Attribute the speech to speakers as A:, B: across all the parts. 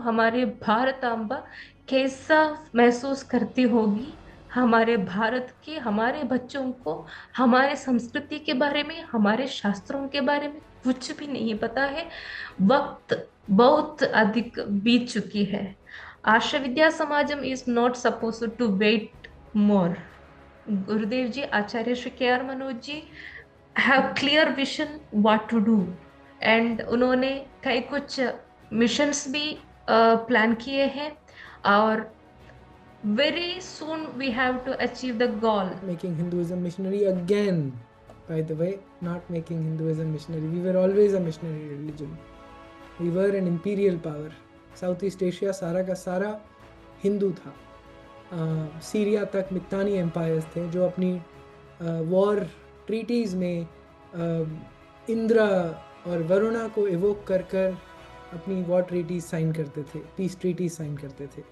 A: हमारे भारत अम्बा कैसा महसूस करती होगी। हमारे भारत के हमारे बच्चों को हमारे संस्कृति के बारे में, हमारे शास्त्रों के बारे में कुछ भी नहीं पता है। वक्त बहुत अधिक बीत चुकी है। Arsha Vidya Samajam is not suppose to wait more. Gurudev ji, Acharya Shri K R Manoj ji have clear vision what to do. And उन्होंने कई कुछ मिशंस भी प्लान किए हैं, और very soon we have to achieve the goal.
B: Making Hinduism missionary again, by the way, not making Hinduism missionary. We were always a missionary religion. We were an imperial power. Southeast Asia सारा का सारा हिंदू था। Syria तक मित्तानी empires थे जो अपनी war treaties में इंद्र और वरुणा को इवोक कर कर अपनी वॉर ट्रीटीज़ साइन करते थे, पीस ट्रीटीज़ साइन करते थे।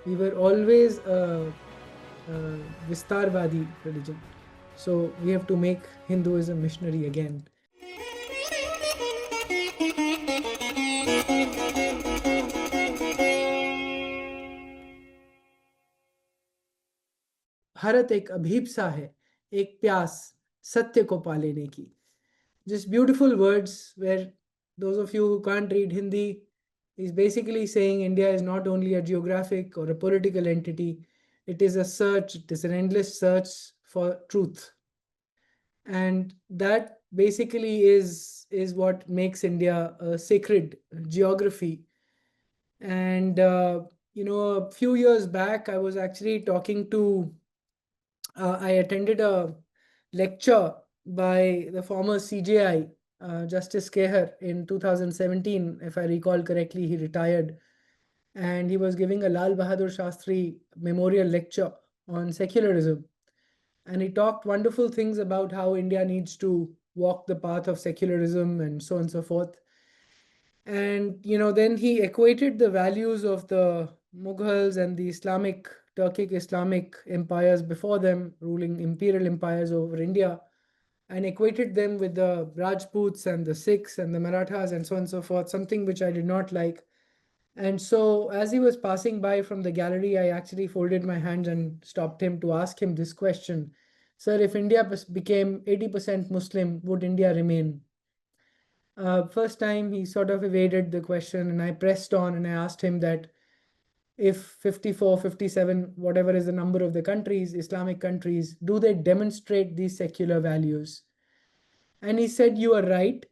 B: We were always a Vistarvadi religion. So we have to make Hinduism missionary again. Bharat एक अभीप्सा है, एक प्यास सत्य को पा लेने की. Just beautiful words where those of you who can't read Hindi is basically saying India is not only a geographic or a political entity, it is a search, it is an endless search for truth. And that basically is what makes India a sacred geography. And a few years back, I was actually talking to I attended a lecture by the former CJI, Justice Kehar, in 2017. If I recall correctly, he retired. And he was giving a Lal Bahadur Shastri memorial lecture on secularism. And he talked wonderful things about how India needs to walk the path of secularism and so on and so forth. And then he equated the values of the Mughals and the Turkic Islamic empires before them, ruling imperial empires over India, and equated them with the Rajputs and the Sikhs and the Marathas and so on and so forth, something which I did not like. And so as he was passing by from the gallery, I actually folded my hands and stopped him to ask him this question. Sir, if India became 80% Muslim, would India remain? First time he sort of evaded the question, and I pressed on and I asked him that if 54, 57, whatever is the number of the countries, Islamic countries, do they demonstrate these secular values? And he said, you are right.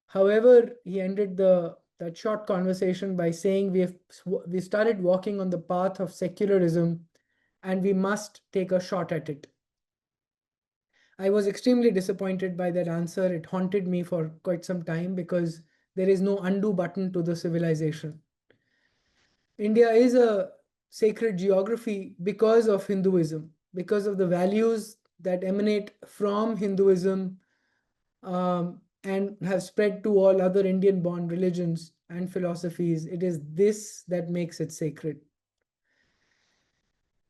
B: However, he ended that short conversation by saying we started walking on the path of secularism and we must take a shot at it. I was extremely disappointed by that answer. It haunted me for quite some time because there is no undo button to the civilization. India is a sacred geography because of Hinduism, because of the values that emanate from Hinduism and have spread to all other Indian-born religions and philosophies. It is this that makes it sacred.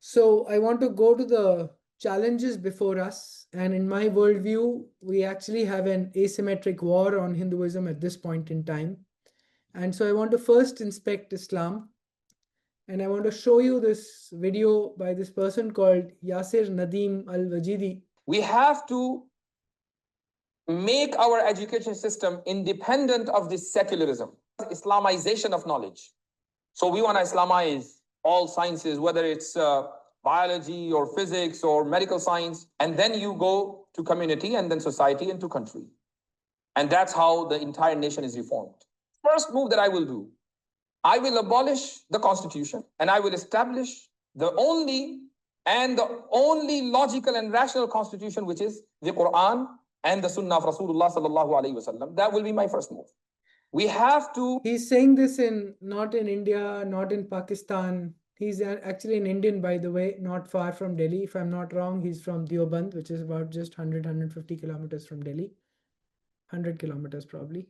B: So I want to go to the challenges before us. And in my worldview, we actually have an asymmetric war on Hinduism at this point in time. And so I want to first inspect Islam. And I want to show you this video by this person called Yasir Nadeem Al-Wajidi.
C: We have to make our education system independent of this secularism, Islamization of knowledge. So we want to Islamize all sciences, whether it's biology or physics or medical science, and then you go to community and then society and to country. And that's how the entire nation is reformed. First move that I will do, I will abolish the constitution and I will establish the only logical and rational constitution, which is the Quran and the Sunnah of Rasulullah sallallahu alaihi wasallam. That will be my first move. We have to.
B: He's saying this not in India, not in Pakistan. He's actually an Indian, by the way, not far from Delhi. If I'm not wrong, he's from Deoband, which is about just 150 kilometers from Delhi. 100 kilometers probably.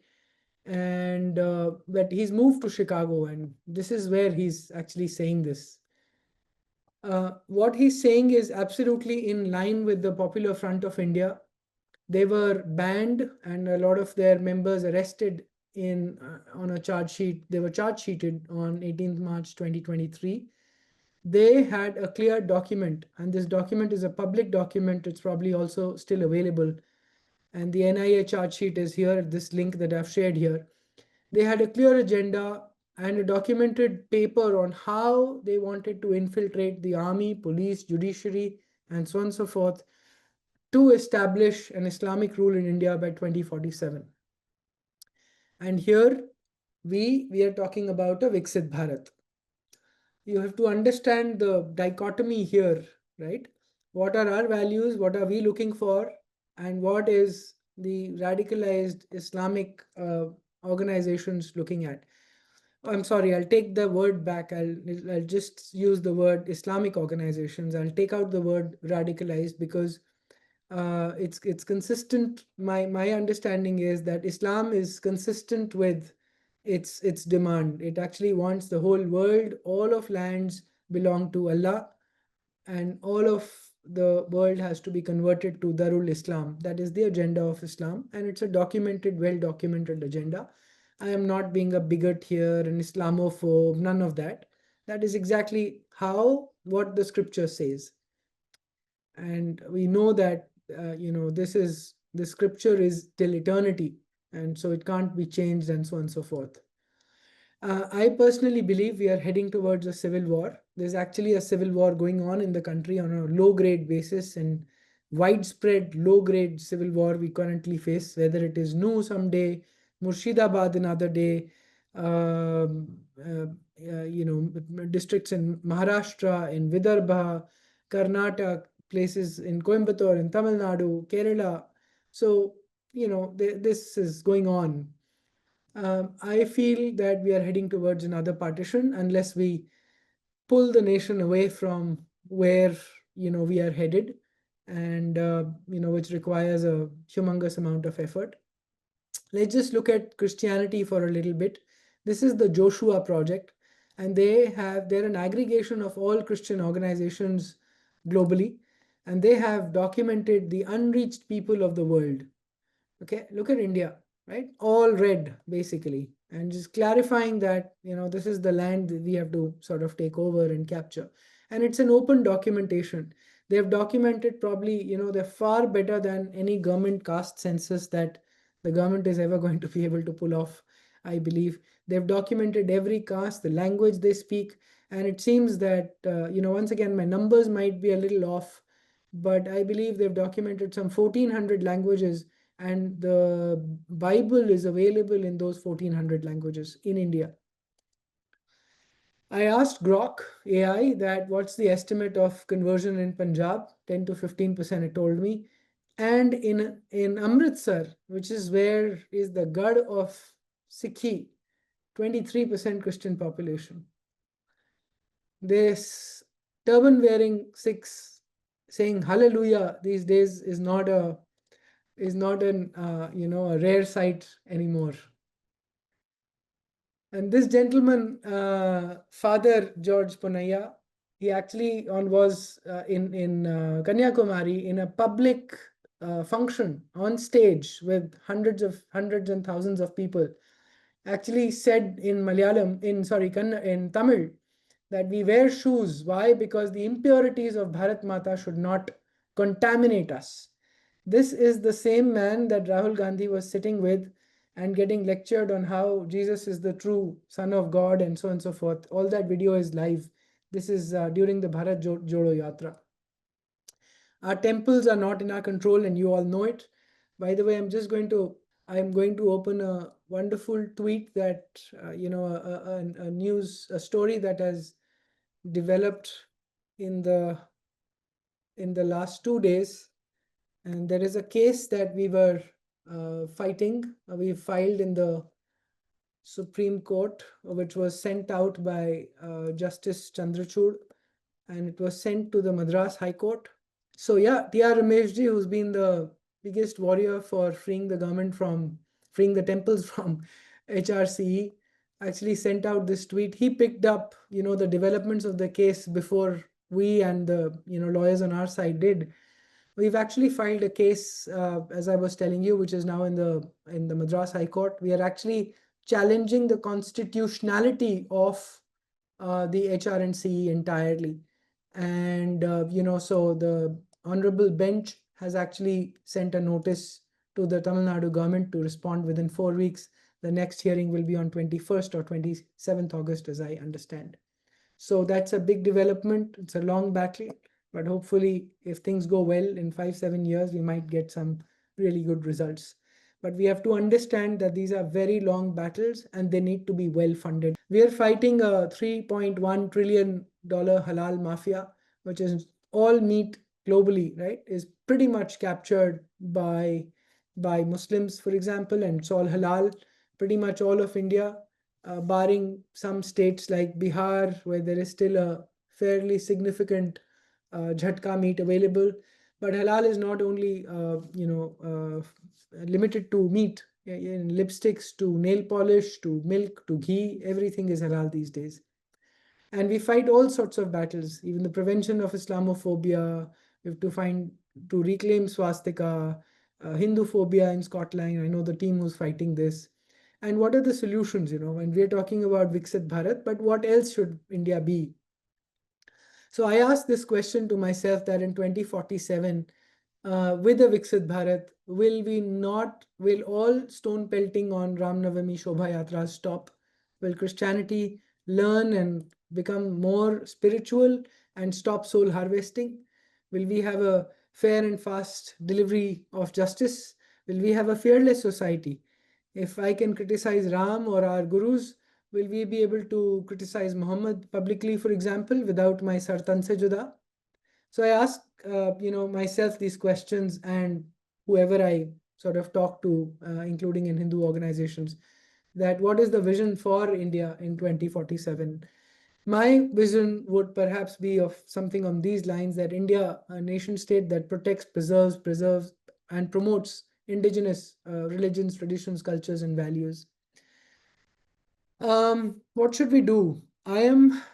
B: And but he's moved to Chicago, and this is where he's actually saying this. What he's saying is absolutely in line with the Popular Front of India. They were banned and a lot of their members arrested in on a charge sheet. They were charge sheeted on 18th March 2023. They had a clear document, and this document is a public document. It's probably also still available. And the NIA charge sheet is here, this link that I've shared here. They had a clear agenda and a documented paper on how they wanted to infiltrate the army, police, judiciary, and so on and so forth to establish an Islamic rule in India by 2047. And here we are talking about a Viksit Bharat. You have to understand the dichotomy here, right? What are our values? What are we looking for? And what is the radicalized Islamic organizations looking at? I'm sorry, I'll take the word back. I'll just use the word Islamic organizations. I'll take out the word radicalized because it's consistent. My understanding is that Islam is consistent with its demand. It actually wants the whole world, all of lands belong to Allah, and all of the world has to be converted to Darul Islam. That is the agenda of Islam, and it's a documented, well-documented agenda. I am not being a bigot here, an Islamophobe, none of that. That is exactly what the scripture says. And we know that the scripture is till eternity, and so it can't be changed, and so on and so forth. I personally believe we are heading towards a civil war. There's actually a civil war going on in the country on a low-grade basis, and widespread low-grade civil war we currently face, whether it is Nuh someday, Murshidabad another day, districts in Maharashtra, in Vidarbha, Karnataka, places in Coimbatore, in Tamil Nadu, Kerala. So, this is going on. I feel that we are heading towards another partition unless we pull the nation away from where we are headed, and which requires a humongous amount of effort. Let's just look at Christianity for a little bit. This is the Joshua Project, and they're an aggregation of all Christian organizations globally, and they have documented the unreached people of the world. Okay, look at India, right? All red, basically, and just clarifying that, this is the land that we have to sort of take over and capture. And it's an open documentation. They have documented probably, they're far better than any government caste census that the government is ever going to be able to pull off, I believe. They've documented every caste, the language they speak, and it seems that, once again, my numbers might be a little off, but I believe they've documented some 1,400 languages, and the Bible is available in those 1,400 languages in India. I asked Grok AI that what's the estimate of conversion in Punjab, 10 to 15%, it told me. And in Amritsar, which is where is the god of Sikhi, 23% Christian population. This turban-wearing Sikhs saying hallelujah these days is not a rare sight anymore. And this gentleman, Father George Ponaya, he actually was in Kanyakumari in a public function on stage with hundreds and thousands of people, actually said in Tamil, that we wear shoes. Why? Because the impurities of Bharat Mata should not contaminate us. This is the same man that Rahul Gandhi was sitting with and getting lectured on how Jesus is the true son of God and so on and so forth. All that video is live. This is during the Bharat Jodo Yatra. Our temples are not in our control, and you all know it. By the way, I'm going to open a wonderful tweet that, a story that has developed in the last 2 days. And there is a case that we were fighting. We filed in the Supreme Court, which was sent out by Justice Chandrachud, and it was sent to the Madras High Court. So yeah, T.R. Rameshji, who's been the biggest warrior for freeing the temples from HRCE, actually sent out this tweet. He picked up, the developments of the case before we and the, lawyers on our side did. We've actually filed a case, as I was telling you, which is now in the Madras High Court. We are actually challenging the constitutionality of the HRNC entirely. And, so the Honorable Bench has actually sent a notice to the Tamil Nadu government to respond within 4 weeks. The next hearing will be on 21st or 27th August, as I understand. So that's a big development. It's a long battle, but hopefully, if things go well in 5-7 years, we might get some really good results. But we have to understand that these are very long battles and they need to be well funded. We are fighting a $3.1 trillion halal mafia, which is all meat globally, right? Is pretty much captured by Muslims, for example, and it's all halal. Pretty much all of India, barring some states like Bihar, where there is still a fairly significant jhatka meat available. But halal is not only limited to meat. In lipsticks to nail polish to milk to ghee, everything is halal these days. And we fight all sorts of battles, even the prevention of Islamophobia. We have to reclaim swastika, Hindu phobia in Scotland. I know the team who's fighting this. And what are the solutions, when we're talking about Viksit Bharat, but what else should India be? So I asked this question to myself that in 2047, with the Viksit Bharat, will all stone pelting on Ram Navami Shobha Yatras stop? Will Christianity learn and become more spiritual and stop soul harvesting? Will we have a fair and fast delivery of justice? Will we have a fearless society? If I can criticize Ram or our gurus, will we be able to criticize Muhammad publicly, for example, without my sartan se juda? So I asked, myself these questions, and whoever I sort of talk to, including in Hindu organizations, that what is the vision for India in 2047? My vision would perhaps be of something on these lines: that India, a nation state that protects, preserves, and promotes indigenous religions, traditions, cultures, and values. What should we do?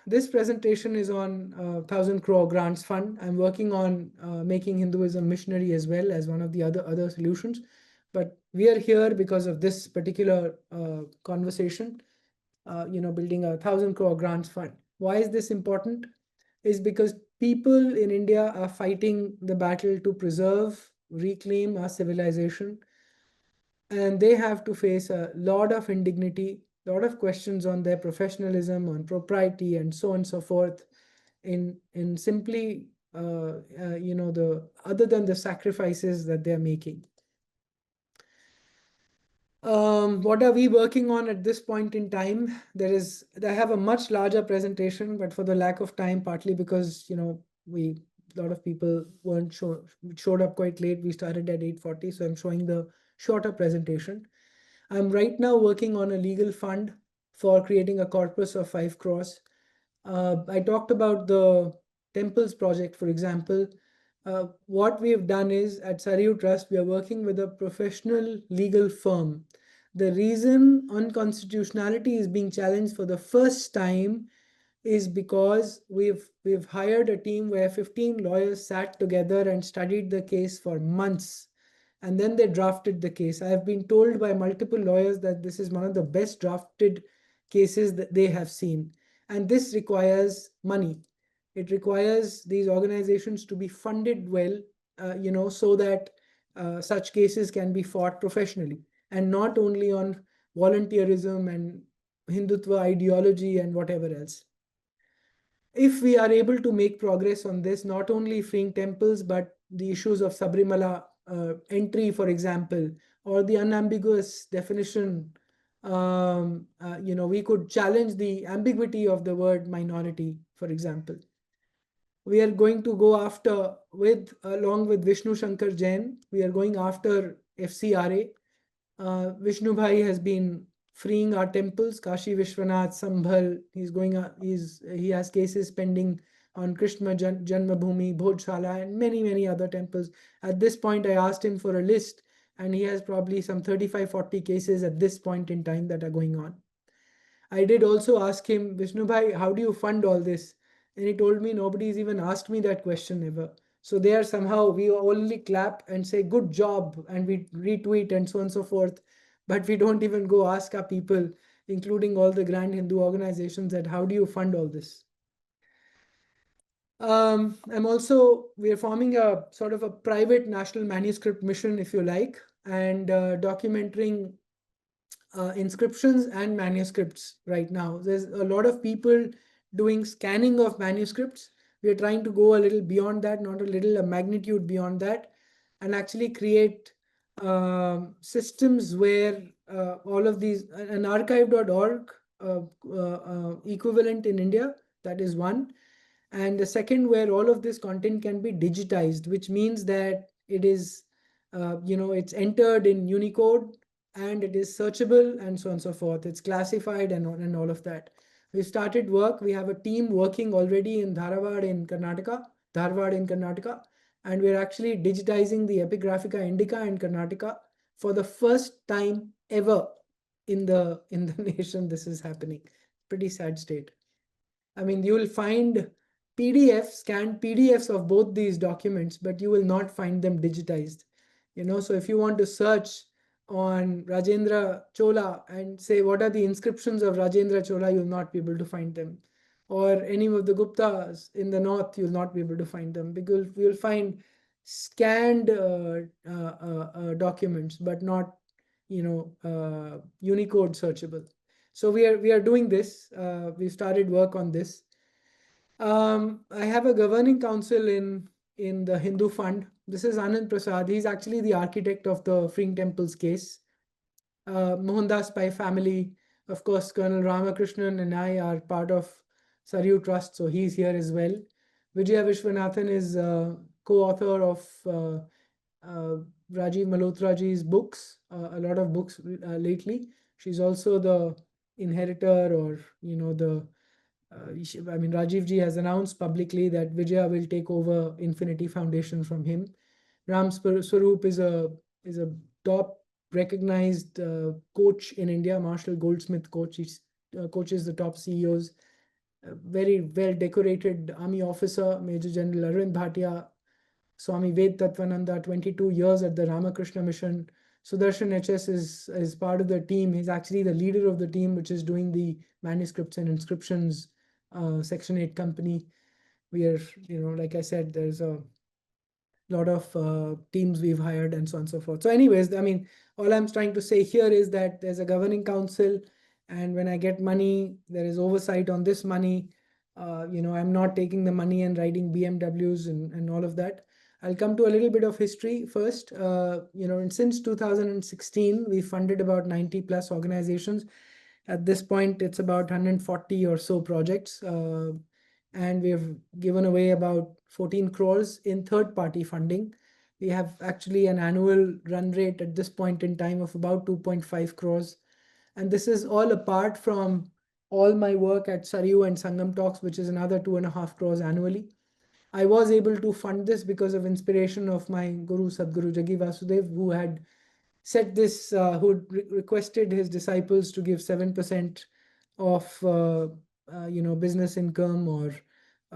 B: This presentation is on 1,000 crore grants fund. I'm working on making Hinduism missionary as well as one of the other solutions. But we are here because of this particular conversation, building a 1,000 crore grants fund. Why is this important? Is because people in India are fighting the battle to preserve, reclaim our civilization. And they have to face a lot of indignity, a lot of questions on their professionalism, on propriety, and so on and so forth, in simply the other than the sacrifices that they're making. What are we working on at this point in time? I have a much larger presentation, but for the lack of time, partly because a lot of people showed up quite late. We started at 8:40, so I'm showing the shorter presentation. I'm right now working on a legal fund for creating a corpus of 5 crores. I talked about the temples project, for example. What we have done is at Saryu Trust, we are working with a professional legal firm. The reason unconstitutionality is being challenged for the first time is because we've hired a team where 15 lawyers sat together and studied the case for months, and then they drafted the case. I have been told by multiple lawyers that this is one of the best drafted cases that they have seen. And this requires money. It requires these organizations to be funded well, so that such cases can be fought professionally and not only on volunteerism and Hindutva ideology and whatever else. If we are able to make progress on this, not only freeing temples, but the issues of Sabrimala entry, for example, or the unambiguous definition, we could challenge the ambiguity of the word minority, for example. We are going to go after, along with Vishnu Shankar Jain, we are going after FCRA. Vishnu Bhai has been freeing our temples, Kashi Vishwanath, Sambhal. He has cases pending on Krishna Janmabhoomi, Bhojshala, and many other temples. At this point, I asked him for a list, and he has probably some 35-40 cases at this point in time that are going on. I did also ask him, Vishnu Bhai, how do you fund all this? And he told me nobody's even asked me that question ever. So they are somehow, we only clap and say good job and we retweet and so on and so forth. but we don't even go ask our people, including all the grand Hindu organizations, that how do you fund all this? We are forming a sort of a private national manuscript mission, if you like, and documenting inscriptions and manuscripts right now. There's a lot of people doing scanning of manuscripts. We are trying to go a little beyond that, not a little, a magnitude beyond that, and actually create systems where all of these, an archive.org equivalent in India, that is one. And the second, where all of this content can be digitized, which means that it is, it's entered in Unicode and it is searchable and so on and so forth. It's classified and all of that. We started work. We have a team working already in Dharwad in Karnataka, and we're actually digitizing the Epigraphica Indica in Karnataka for the first time ever in the nation. This is happening. Pretty sad state. I mean, you will find scanned PDFs of both these documents, but you will not find them digitized. So if you want to search on Rajendra Chola and say what are the inscriptions of Rajendra Chola, you'll not be able to find them. Or any of the Guptas in the north, you'll not be able to find them, because you'll find scanned documents, but not Unicode searchable. So we are doing this. We started work on this. I have a governing council in the Hindu Fund. This is Anand Prasad. He's actually the architect of the Freeing Temples case. Mohandas Pai family, of course, Colonel Ramakrishnan and I are part of Saryu Trust, so he's here as well. Vijaya Vishwanathan is co-author of Rajiv Malhotraji's books, a lot of books lately. She's also the inheritor, or Rajiv ji has announced publicly that Vijaya will take over Infinity Foundation from him. Ram Swaroop is a top recognized coach in India, Marshall Goldsmith coach. He coaches the top CEOs. A very well decorated army officer, Major General Arvind Bhatia. Swami Ved Tatvananda, 22 years at the Ramakrishna Mission. Sudarshan HS is part of the team. He's actually the leader of the team, which is doing the manuscripts and inscriptions Section 8 company. We are, like I said, there's a lot of teams we've hired and so on and so forth. So anyways, all I'm trying to say here is that there's a governing council, and when I get money, there is oversight on this money. I'm not taking the money and riding BMWs and all of that. I'll come to a little bit of history first. And since 2016, we funded about 90 plus organizations. At this point, it's about 140 or so projects. And we've given away about 14 crores in third-party funding. We have actually an annual run rate at this point in time of about 2.5 crores. And this is all apart from all my work at Saryu and Sangam Talks, which is another 2.5 crores annually. I was able to fund this because of inspiration of my Guru Sadguru Jaggi Vasudev, who had set this, who requested his disciples to give 7% of business income or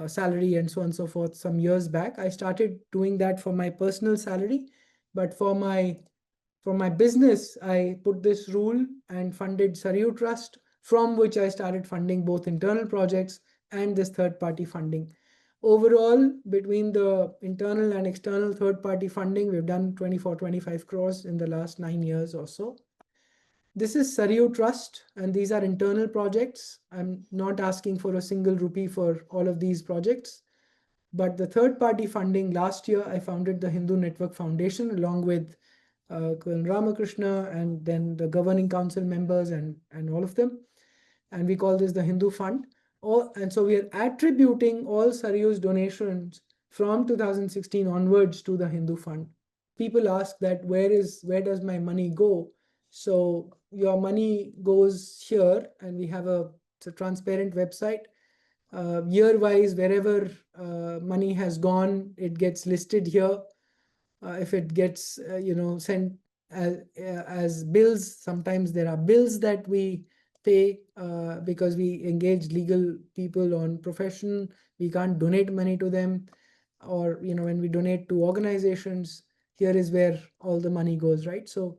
B: salary and so on and so forth some years back. I started doing that for my personal salary, but for my business, I put this rule and funded Saryu Trust, from which I started funding both internal projects and this third-party funding. Overall, between the internal and external third-party funding, we've done 24-25 crores in the last 9 years or so. This is Saryu Trust, and these are internal projects. I'm not asking for a single rupee for all of these projects. But the third-party funding, last year, I founded the Hindu Network Foundation along with Colonel Ramakrishna and then the governing council members and all of them. And we call this the Hindu Fund. And so we are attributing all Saryu's donations from 2016 onwards to the Hindu Fund. People ask that where does my money go? So your money goes here, and we have it's a transparent website. Year-wise, wherever money has gone, it gets listed here. If it gets sent as bills, sometimes there are bills that we pay because we engage legal people on profession. We can't donate money to them, or when we donate to organizations, here is where all the money goes, right? So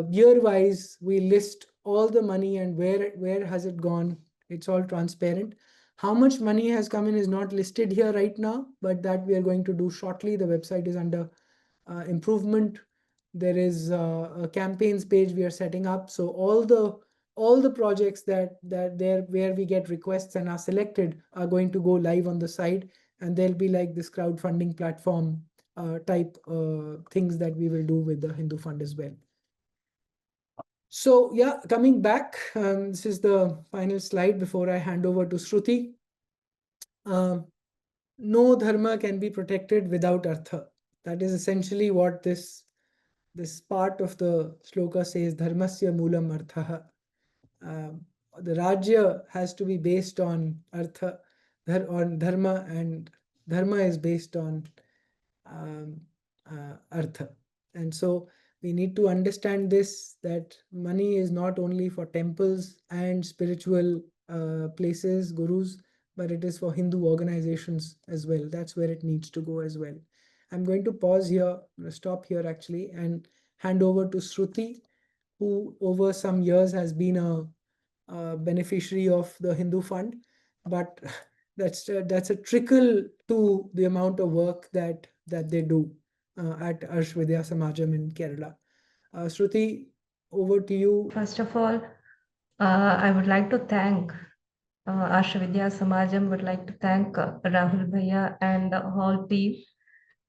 B: year wise, we list all the money and where has it gone. It's all transparent. How much money has come in is not listed here right now, but that we are going to do shortly. The website is under improvement. There is a campaigns page we are setting up. So all the projects that there where we get requests and are selected are going to go live on the site, and there'll be like this crowdfunding platform type things that we will do with the Hindu Fund as well. So yeah, coming back, this is the final slide before I hand over to Shruti. No dharma can be protected without artha. That is essentially what this part of the shloka says, dharmasya moolam artha. The rajya has to be based on artha, on dharma, and dharma is based on artha. And so we need to understand this, that money is not only for temples and spiritual places, gurus, but it is for Hindu organizations as well. That's where it needs to go as well. I'm going to pause here, stop here actually, and hand over to Shruti, who over some years has been a beneficiary of the Hindu Fund, but that's a trickle to the amount of work that they do at Arsh Vidya Samajam in Kerala. Shruti, over to you.
A: First of all, I would like to thank Arsh Vidya Samajam, would like to thank Rahul Bhaiya and the whole team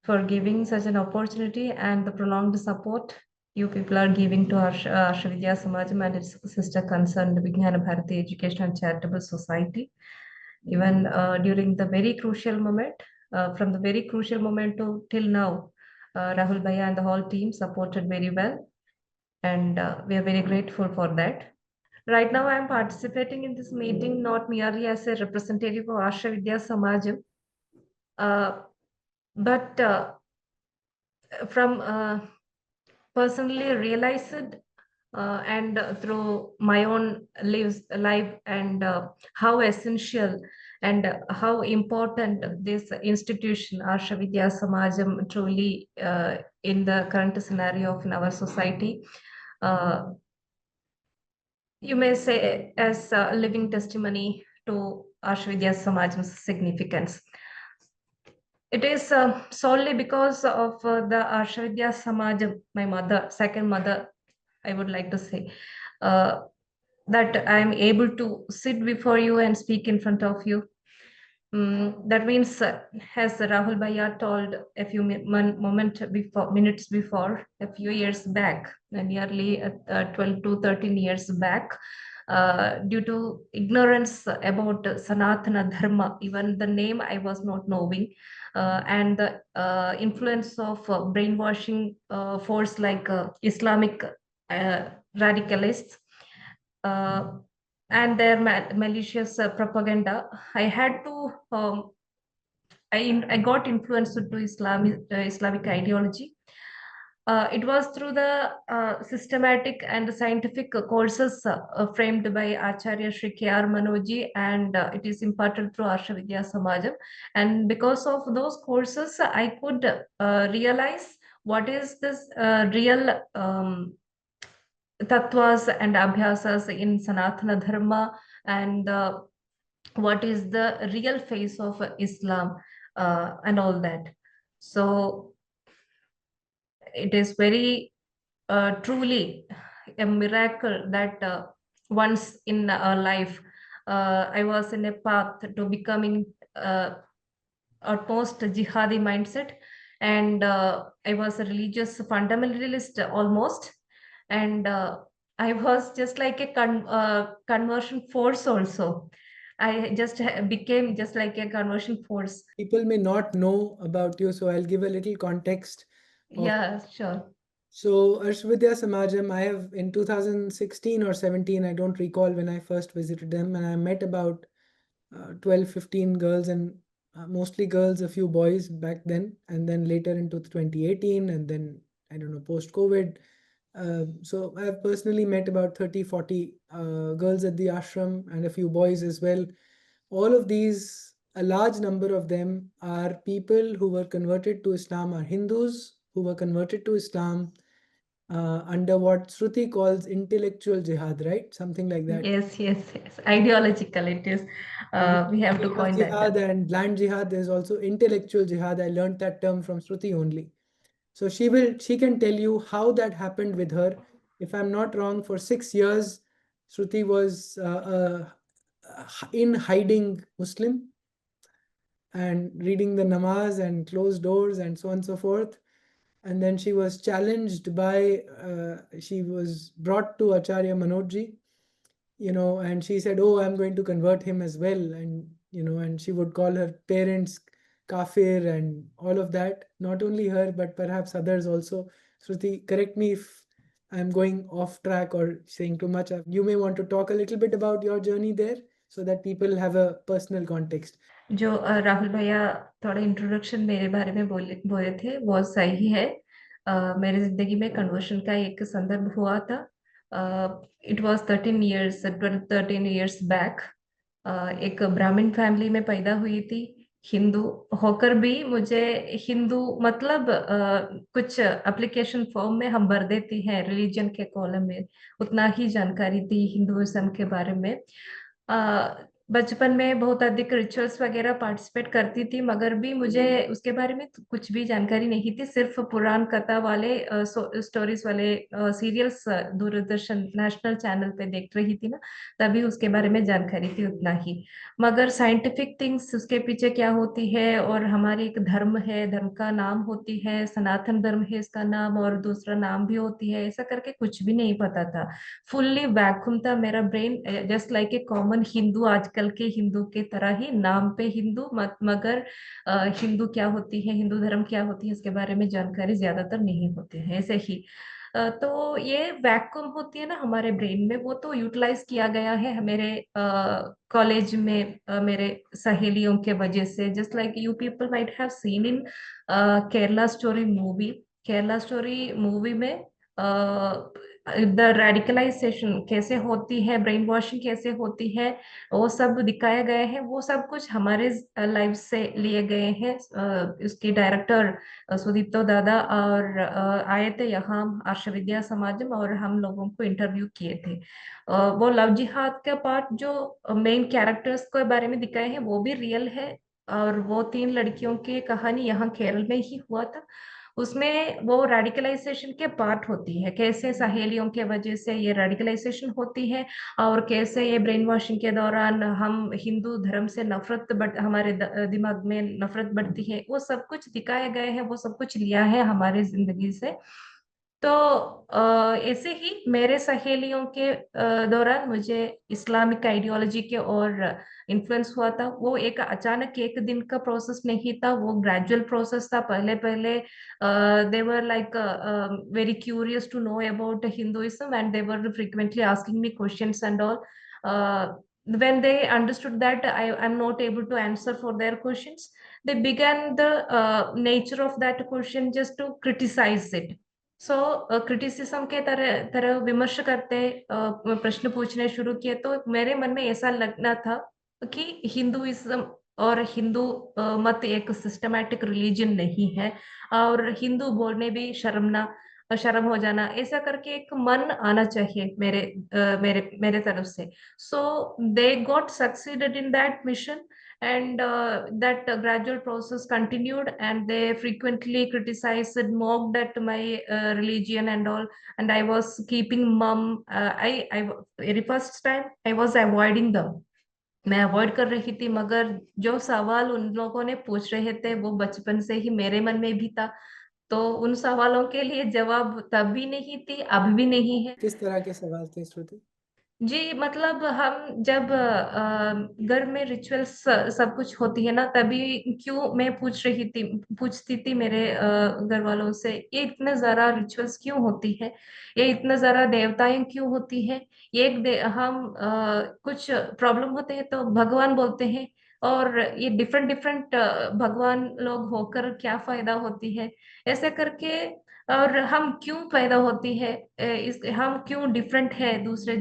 A: for giving such an opportunity and the prolonged support you people are giving to Arsh Vidya Samajam and its sister concerned Vijnana Bharati Education and Charitable Society. Even during the very crucial moment, from the very crucial moment to till now, Rahul Bhaiya and the whole team supported very well, and we are very grateful for that. Right now, I am participating in this meeting not merely as a representative of Arsh Vidya Samajam, but from personally realized and through my own life and how essential and how important this institution Arsh Vidya Samajam truly in the current scenario of in our society. You may say as a living testimony to Arsh Vidya Samajam's significance. It is solely because of the Arsh Vidya Samajam, my mother, second mother, I would like to say, that I am able to sit before you and speak in front of you. That means, as Rahul Bhaiya told a few minutes before, a few years back, nearly 12 to 13 years back, due to ignorance about Sanatana Dharma, even the name I was not knowing, and the influence of brainwashing force like Islamic radicalists and their malicious propaganda, I had to I got influenced to Islamic ideology. It was through the systematic and scientific courses framed by Acharya Shri K.R. Manoji, and it is imparted through Arsh Vidya Samajam. And because of those courses, I could realize what is this real tattvas and abhyasas in Sanatana Dharma, and what is the real face of Islam and all that. So it is very truly a miracle that once in a life I was in a path to becoming utmost jihadi mindset, and I was a religious fundamentalist almost, and I was just like a conversion force also. I just became just like a conversion force.
B: People may not know about you, so I'll give a little context.
A: Yeah, sure.
B: So Arsh Vidya Samajam, I have in 2016 or 17, I don't recall when I first visited them, and I met about 12, 15 girls, and mostly girls, a few boys back then, and then later into 2018, and then I don't know, post-COVID. So I've personally met about 30, 40 girls at the ashram and a few boys as well. All of these, a large number of them are people who were converted to Islam, are Hindus who were converted to Islam, under what Shruti calls intellectual jihad, right? Something like that.
A: Yes, yes, yes. Ideological it is. We have to coin that
B: Jihad
A: term.
B: and blind jihad. There's also intellectual jihad. I learned that term from Shruti only. So she can tell you how that happened with her. If I'm not wrong, for 6 years, Shruti was in hiding Muslim and reading the namaz and closed doors and so on and so forth. And then she was challenged by, she was brought to Acharya Manojji, and she said, "Oh, I'm going to convert him as well." And she would call her parents kafir and all of that. Not only her, but perhaps others also. Shruti, correct me if I'm going off track or saying too much. You may want to talk a little bit about your journey there so that people have a personal context.
A: जो राहुल भैया थोड़ा introduction मेरे बारे में बोले बोले थे वो सही है। मेरे जिंदगी में कन्वर्शन का एक संदर्भ हुआ था। It was 13 years back. एक ब्राह्मण फैमिली में पैदा हुई थी। हिंदू होकर भी मुझे हिंदू मतलब कुछ एप्लीकेशन फॉर्म में हम भर देती हैं रिलीजन के कॉलम में, उतना ही जानकारी थी हिंदुइज्म के बारे में। बचपन में बहुत अधिक रिचुअल्स वगैरह पार्टिसिपेट करती थी, मगर भी मुझे उसके बारे में कुछ भी जानकारी नहीं थी। सिर्फ पुराण कथा वाले स्टोरीज वाले सीरियल्स दूरदर्शन नेशनल चैनल पे देख रही थी ना, तभी उसके बारे में जानकारी थी, उतना ही। मगर साइंटिफिक थिंग्स उसके पीछे क्या होती है, और हमारी एक धर्म है, धर्म का नाम होती है सनातन धर्म है इसका नाम, और दूसरा नाम भी होती है, ऐसा करके कुछ भी नहीं पता था। फुल्ली वैक्यूम था मेरा brain, just like a common Hindu, आजकल के हिंदू के तरह ही नाम पे हिंदू मत, मगर हिंदू क्या होती है, हिंदू धर्म क्या होती है, इसके बारे में जानकारी ज्यादातर नहीं होती है। ऐसे ही तो ये वैक्यूम होती है ना हमारे ब्रेन में, वो तो यूटिलाइज किया गया है मेरे कॉलेज में मेरे सहेलियों के वजह से। Just like you people might have seen in Kerala story movie. Kerala story movie में द रेडिकलाइजेशन कैसे होती है, ब्रेन वॉशिंग कैसे होती है, वो सब दिखाया गया है। वो सब कुछ हमारे लाइफ से लिए गए हैं। उसके डायरेक्टर सुदीप्तो दादा और आए थे यहाँ आर्ष विद्या समाजम, और हम लोगों को इंटरव्यू किए थे। वो लव जिहाद का पार्ट जो मेन कैरेक्टर्स के बारे में दिखाए हैं वो भी रियल है, और वो 3 लड़कियों की कहानी यहाँ केरल में ही हुआ था। उसमें वो रेडिकलाइजेशन के पार्ट होती है, कैसे सहेलियों के वजह से ये रेडिकलाइजेशन होती है, और कैसे ये ब्रेन वॉशिंग के दौरान हम हिंदू धर्म से नफरत हमारे दिमाग में नफरत बढ़ती है। वो सब कुछ दिखाया गया है, वो सब कुछ लिया है हमारे जिंदगी से। तो ऐसे ही मेरे सहेलियों के दौरान मुझे इस्लामिक आइडियोलॉजी के और इन्फ्लुएंस हुआ था। वो एक अचानक एक दिन का प्रोसेस नहीं था, वो ग्रेजुअल प्रोसेस था। पहले पहले they were like very curious to know about Hinduism, and they were frequently asking me questions and all. when they understood that I'm not able to answer for their questions, they began the nature of that question just to criticize it. So criticism के तरह तरह विमर्श करते प्रश्न पूछने शुरू किए। तो मेरे मन में ऐसा लगना था कि हिंदुइज्म और हिंदू मत एक सिस्टमैटिक रिलीजन नहीं है, और हिंदू बोलने भी शर्म हो जाना, ऐसा करके एक मन आना चाहिए मेरे तरफ से। So they got succeeded in that mission, and that gradual process continued, and they frequently criticized and mocked at my religion and all, and I was keeping mum. I very first time I was avoiding them, मैं avoid कर रही थी, मगर जो सवाल उन लोगों ने पूछ रहे थे वो बचपन से ही मेरे मन में भी था। तो उन सवालों के लिए जवाब तब भी नहीं थी, अब भी नहीं है।
B: किस तरह के सवाल थे श्रुति?
A: जी, मतलब हम जब घर में रिचुअल्स सब कुछ होती है ना, तभी क्यों मैं पूछती थी मेरे घर वालों से, ये इतने ज्यादा रिचुअल्स क्यों होती है, ये इतने ज्यादा देवताएं क्यों होती है, हम कुछ प्रॉब्लम होते हैं तो भगवान बोलते हैं, और ये डिफरेंट डिफरेंट भगवान लोग होकर क्या फायदा होती है, ऐसे करके और हम क्यों पैदा होती है, इस हम क्यों डिफरेंट है दूसरे,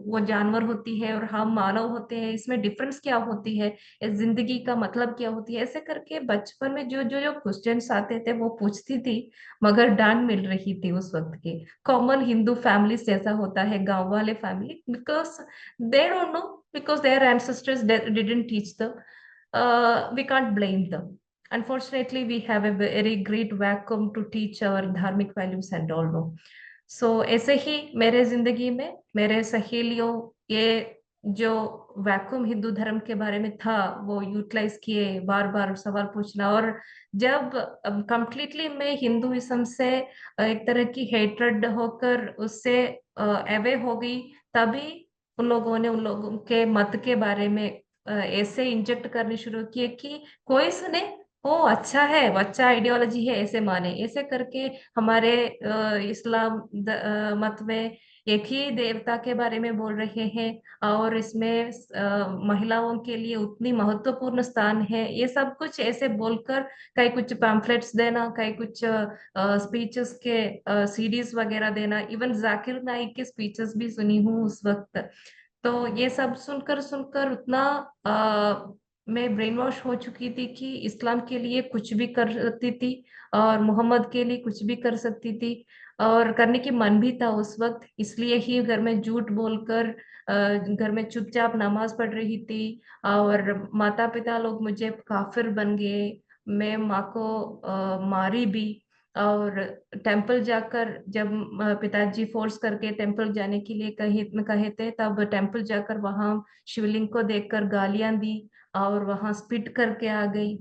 A: वो जानवर होती है और हम मानव होते हैं, इसमें डिफरेंस क्या होती है, इस जिंदगी का मतलब क्या होती है, ऐसे करके बचपन में जो जो जो क्वेश्चंस आते थे वो पूछती थी। मगर डांट मिल रही थी उस वक्त के कॉमन हिंदू फैमिली जैसा होता है, गांव वाले family, because they don't know, because their ancestors didn't teach them. We can't blame them. Unfortunately, we have a very great vacuum to teach our dharmic values and all. No. So ऐसे ही मेरे जिंदगी में मेरे सहेलियों ये जो vacuum Hindu धर्म के बारे में था वो यूटिलाइज किए, बार बार सवाल पूछना। और जब कंप्लीटली मैं हिंदुइज्म से एक तरह की हेट्रेड होकर उससे अवे हो गई, तभी उन लोगों ने उन लोगों के मत के बारे में ऐसे इंजेक्ट करने शुरू किए कि कोई सुने ओ अच्छा है, अच्छा आइडियोलॉजी है, ऐसे माने, ऐसे करके हमारे इस्लाम मत में एक ही देवता के बारे में बोल रहे हैं और इसमें महिलाओं के लिए उतनी महत्वपूर्ण स्थान है, ये सब कुछ ऐसे बोलकर कई कुछ पैम्फलेट्स देना, कई कुछ स्पीचेस के सीडीज वगैरह देना। इवन जाकिर नाइक के स्पीचेस भी सुनी हूँ उस वक्त। तो ये सब सुनकर सुनकर उतना मैं ब्रेन वॉश हो चुकी थी कि इस्लाम के लिए कुछ भी कर सकती थी और मोहम्मद के लिए कुछ भी कर सकती थी, और करने की मन भी था उस वक्त। इसलिए ही घर में झूठ बोलकर घर में चुपचाप नमाज पढ़ रही थी, और माता पिता लोग मुझे काफिर बन गए। मैं माँ को मारी भी, और टेंपल जाकर जब पिताजी फोर्स करके टेंपल जाने के लिए कहे थे, तब टेंपल जाकर वहां शिवलिंग को देखकर गालियां दी और वहां स्पिट करके आ गई।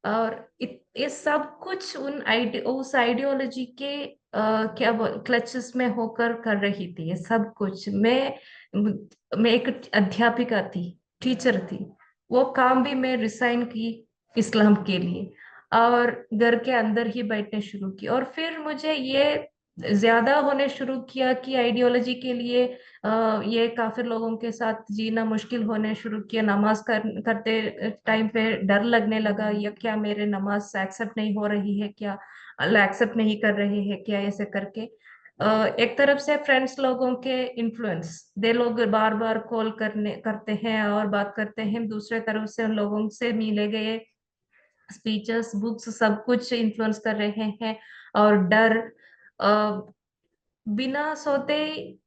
A: और ये सब कुछ उस आइडियोलॉजी के क्या क्लचेस में होकर कर रही थी ये सब कुछ। मैं एक अध्यापिका थी, टीचर थी, वो काम भी मैं रिसाइन की इस्लाम के लिए, और घर के अंदर ही बैठने शुरू की। और फिर मुझे ये ज्यादा होने शुरू किया कि आइडियोलॉजी के लिए ये काफिर लोगों के साथ जीना मुश्किल होने शुरू किया। नमाज करते टाइम पे डर लगने लगा, या क्या मेरे नमाज एक्सेप्ट नहीं हो रही है, क्या अल्लाह एक्सेप्ट नहीं कर रहे हैं क्या, ऐसे करके एक तरफ से फ्रेंड्स लोगों के इन्फ्लुएंस, दे लोग बार बार कॉल करते हैं और बात करते हैं, दूसरे तरफ से उन लोगों से मिले गए स्पीचेस, बुक्स, सब कुछ इन्फ्लुएंस कर रहे हैं। और डर, बिना सोते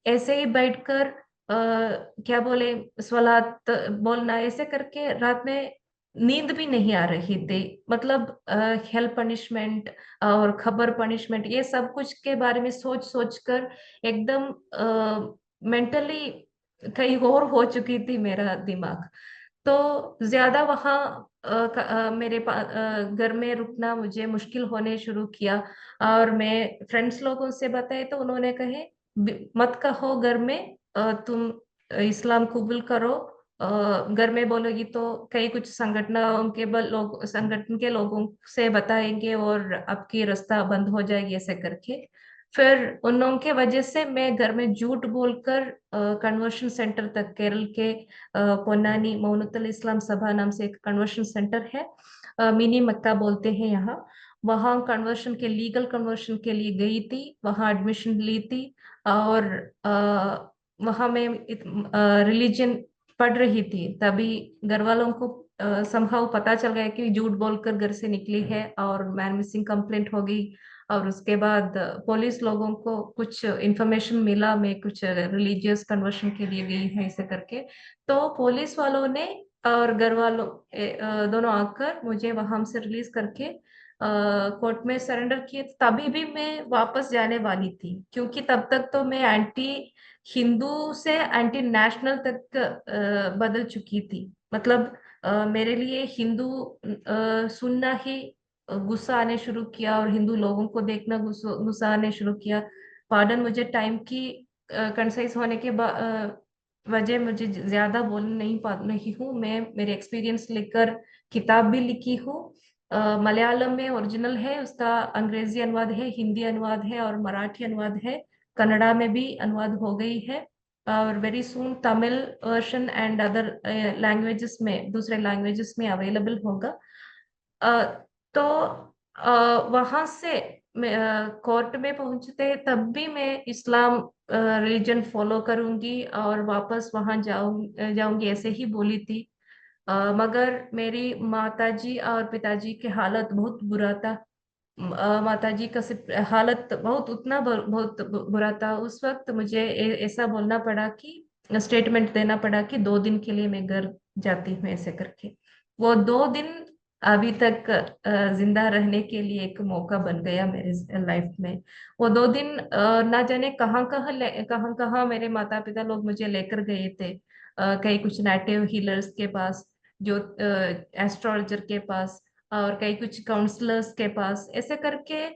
A: ऐसे ही बैठकर क्या बोले स्वलात बोलना, ऐसे करके रात में नींद भी नहीं आ रही थी। मतलब हेल्प पनिशमेंट और खबर पनिशमेंट, ये सब कुछ के बारे में सोच सोच कर एकदम मेंटली कहीं और हो चुकी थी मेरा दिमाग। तो ज्यादा वहाँ मेरे घर में रुकना मुझे मुश्किल होने शुरू किया। और मैं फ्रेंड्स लोगों से बताए तो उन्होंने कहे मत कहो घर में, तुम इस्लाम कबूल करो, घर में बोलोगी तो कई कुछ संगठन के लोगों से बताएंगे और आपकी रास्ता बंद हो जाएगी, ऐसे करके। फिर उन लोगों के वजह से मैं घर में झूठ बोलकर कन्वर्शन सेंटर तक, केरल के पोन्नानी मौनतुल इस्लाम सभा नाम से एक कन्वर्शन सेंटर है, मिनी मक्का बोलते हैं यहाँ, वहाँ कन्वर्शन के लीगल कन्वर्शन के लिए गई थी, वहाँ एडमिशन ली थी। और वहाँ मैं रिलीजन पढ़ रही थी, तभी घर वालों को समहाउ पता चल गया कि झूठ बोलकर घर से निकली है, और मैन मिसिंग कंप्लेंट हो गई। और उसके बाद पुलिस लोगों को कुछ इंफॉर्मेशन मिला, मैं कुछ रिलीजियस कन्वर्शन के लिए गई है, ऐसे करके। तो पुलिस वालों ने और घर वालों दोनों आकर मुझे वहां से रिलीज करके कोर्ट में सरेंडर किए। तभी भी मैं वापस जाने वाली थी, क्योंकि तब तक तो मैं एंटी हिंदू से एंटी नेशनल तक बदल चुकी थी। मतलब मेरे लिए हिंदू सुनना ही गुस्सा आने शुरू किया, और हिंदू लोगों को देखना गुस्सा आने शुरू किया। पार्डन, मुझे टाइम की कंसाइज होने के वजह मुझे ज्यादा बोल नहीं पा रही हूँ। मैं मेरे एक्सपीरियंस लेकर किताब भी लिखी हूँ, मलयालम में ओरिजिनल है उसका, अंग्रेजी अनुवाद है, हिंदी अनुवाद है और मराठी अनुवाद है, कन्नड़ा में भी अनुवाद हो गई है, और very soon Tamil version and other languages में, दूसरे लैंग्वेजेस में अवेलेबल होगा। तो वहां से कोर्ट में पहुंचते तब भी मैं इस्लाम रिलीजन फॉलो करूंगी और वापस वहां जाऊंगी ऐसे ही बोली थी। मगर मेरी माताजी और पिताजी की हालत बहुत बुरा था। माताजी का हालत बहुत बहुत बुरा था उस वक्त। मुझे ऐसा बोलना पड़ा कि स्टेटमेंट देना पड़ा कि 2 दिन के लिए मैं घर जाती हूँ ऐसे करके। वो 2 दिन अभी तक जिंदा रहने के लिए एक मौका बन गया मेरे लाइफ में। वो 2 दिन ना जाने कहाँ कहाँ मेरे माता पिता लोग मुझे लेकर गए थे। कई कुछ नेटिव हीलर्स के पास, जो एस्ट्रोलॉजर के पास, और कई कुछ काउंसलर्स के पास, ऐसे करके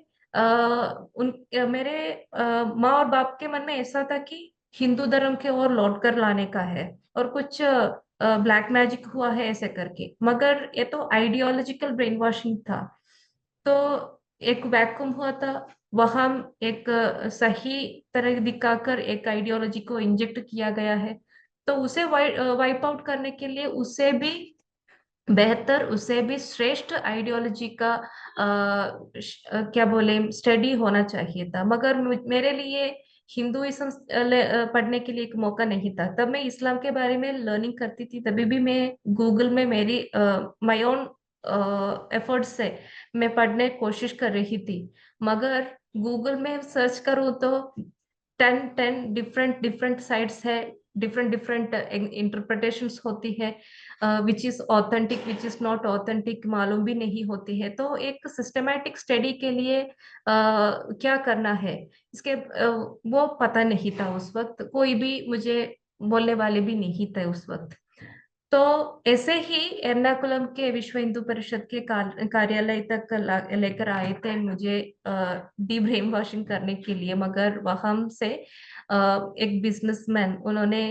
A: मेरे माँ और बाप के मन में ऐसा था कि हिंदू धर्म के ओर लौट कर लाने का है और कुछ ब्लैक मैजिक हुआ है ऐसे करके। मगर ये तो आइडियोलॉजिकल ब्रेन वॉशिंग था। तो एक वैक्यूम हुआ था वहां। एक सही तरह दिखाकर एक आइडियोलॉजी को इंजेक्ट किया गया है। तो उसे वाइप आउट करने के लिए उसे भी बेहतर, उसे भी श्रेष्ठ आइडियोलॉजी का क्या बोले स्टडी होना चाहिए था। मगर मेरे लिए हिंदुइज्म पढ़ने के लिए एक मौका नहीं था। तब मैं इस्लाम के बारे में लर्निंग करती थी। तभी भी मैं गूगल में मेरी माय ओन एफर्ट से मैं पढ़ने की कोशिश कर रही थी। मगर गूगल में सर्च करूँ तो 10 डिफरेंट डिफरेंट साइट्स है, डिफरेंट डिफरेंट इंटरप्रिटेशंस होती है। Which is authentic which is not authentic मालूम भी नहीं होती है। तो एक सिस्टमैटिक स्टडी के लिए क्या करना है इसके वो पता नहीं था उस वक्त। कोई भी मुझे बोलने वाले भी नहीं थे उस वक्त। तो ऐसे ही एर्नाकुलम के विश्व हिंदू परिषद के कार्यालय तक लेकर आए थे मुझे डी ब्रेन वॉशिंग करने के लिए। मगर वहां से एक बिजनेसमैन, उन्होंने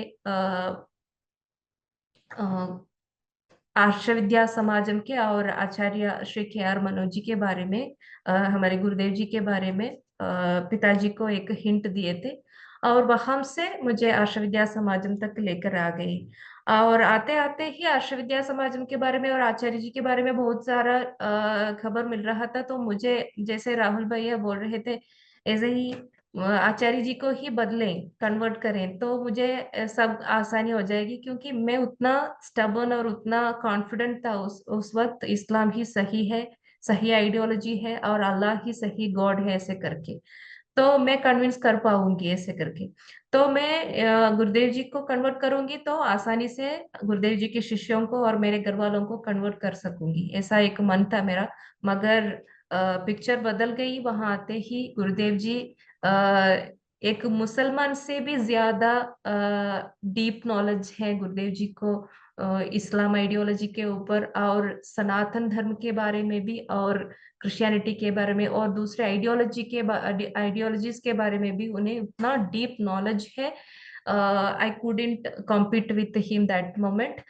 A: आर्ष विद्या समाजम के और आचार्य श्री के आर मनोज जी के बारे में, हमारे गुरुदेव जी के बारे में पिताजी को एक हिंट दिए थे। और वहां से मुझे आर्ष विद्या समाजम तक लेकर आ गई। और आते आते ही आर्ष विद्या समाजम के बारे में और आचार्य जी के बारे में बहुत सारा खबर मिल रहा था। तो मुझे, जैसे राहुल भैया बोल रहे थे, ऐसे ही आचार्य जी को ही बदलें, कन्वर्ट करें तो मुझे सब आसानी हो जाएगी। क्योंकि मैं उतना स्टबर्न और उतना कॉन्फिडेंट था उस वक्त, इस्लाम ही सही है, सही आइडियोलॉजी है और अल्लाह ही सही गॉड है ऐसे करके। तो मैं कन्विंस कर पाऊंगी ऐसे करके। तो मैं गुरुदेव जी को कन्वर्ट करूंगी तो आसानी से गुरुदेव जी के शिष्यों को और मेरे घर वालों को कन्वर्ट कर सकूंगी, ऐसा एक मन था मेरा। मगर पिक्चर बदल गई वहां आते ही। गुरुदेव जी एक मुसलमान से भी ज्यादा डीप नॉलेज है गुरुदेव जी को इस्लाम आइडियोलॉजी के ऊपर, और सनातन धर्म के बारे में भी, और क्रिश्चियनिटी के बारे में, और दूसरे आइडियोलॉजीज के बारे में भी उन्हें उतना डीप नॉलेज है। I couldn't compete with him that moment.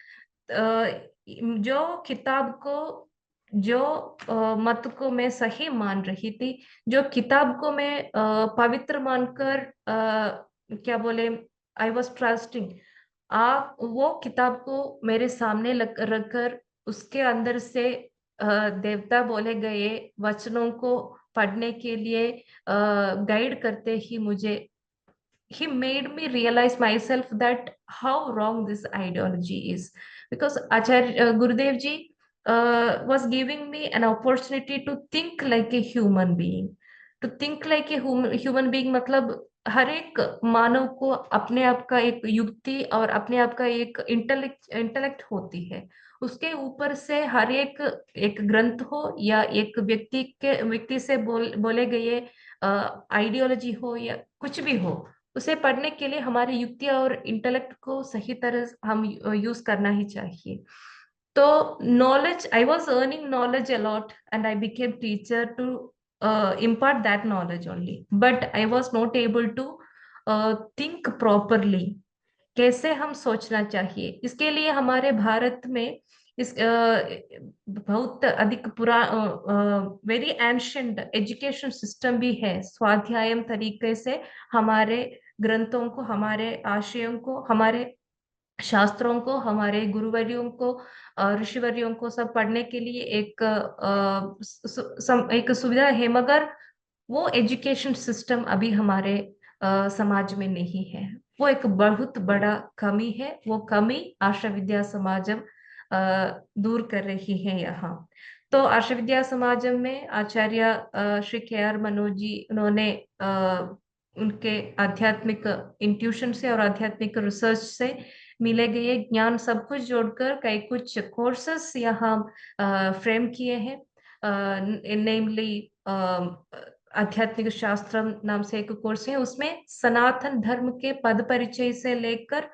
A: जो किताब को, जो मत को मैं सही मान रही थी, जो किताब को मैं पवित्र मानकर क्या बोले, आई वॉज ट्रस्टिंग, आप वो किताब को मेरे सामने रखकर उसके अंदर से देवता बोले गए वचनों को पढ़ने के लिए गाइड करते ही मुझे, he made me realize myself that how wrong this ideology is. Because Acharya Gurudev ji was giving me an opportunity to think like a human being. To think like a human being मतलब हर एक मानव को अपने आप का एक युक्ति और अपने आप का एक इंटेलेक्ट होती है। उसके ऊपर से हर एक एक ग्रंथ हो या एक व्यक्ति से बोले गए आइडियोलॉजी हो या कुछ भी हो, उसे पढ़ने के लिए हमारी युक्ति और इंटेलेक्ट को सही तरह हम यूज करना ही चाहिए। तो knowledge, I was earning knowledge a lot and I became teacher to impart that knowledge only, but I was not able to think properly। कैसे हम सोचना चाहिए, इसके लिए हमारे भारत में इस बहुत अधिक वेरी एंशियंट एजुकेशन सिस्टम भी है। स्वाध्यायम तरीके से हमारे ग्रंथों को, हमारे आशयों को, हमारे शास्त्रों को, हमारे गुरुवर्यों को, ऋषिवर्यों को सब पढ़ने के लिए एक एक सुविधा है। मगर वो एजुकेशन सिस्टम अभी हमारे समाज में नहीं है। वो एक बहुत बड़ा कमी है। वो कमी आर्ष विद्या समाजम दूर कर रही है यहाँ। तो आर्ष विद्या समाजम में आचार्य श्री KR मनोज जी, उन्होंने उनके आध्यात्मिक इंट्यूशन से और आध्यात्मिक रिसर्च से मिले गए ज्ञान सब कुछ जोड़कर कई कुछ कोर्सेस यहाँ फ्रेम किए हैं। नेमली आध्यात्मिक शास्त्र नाम से एक कोर्स है, उसमें सनातन धर्म के पद परिचय से लेकर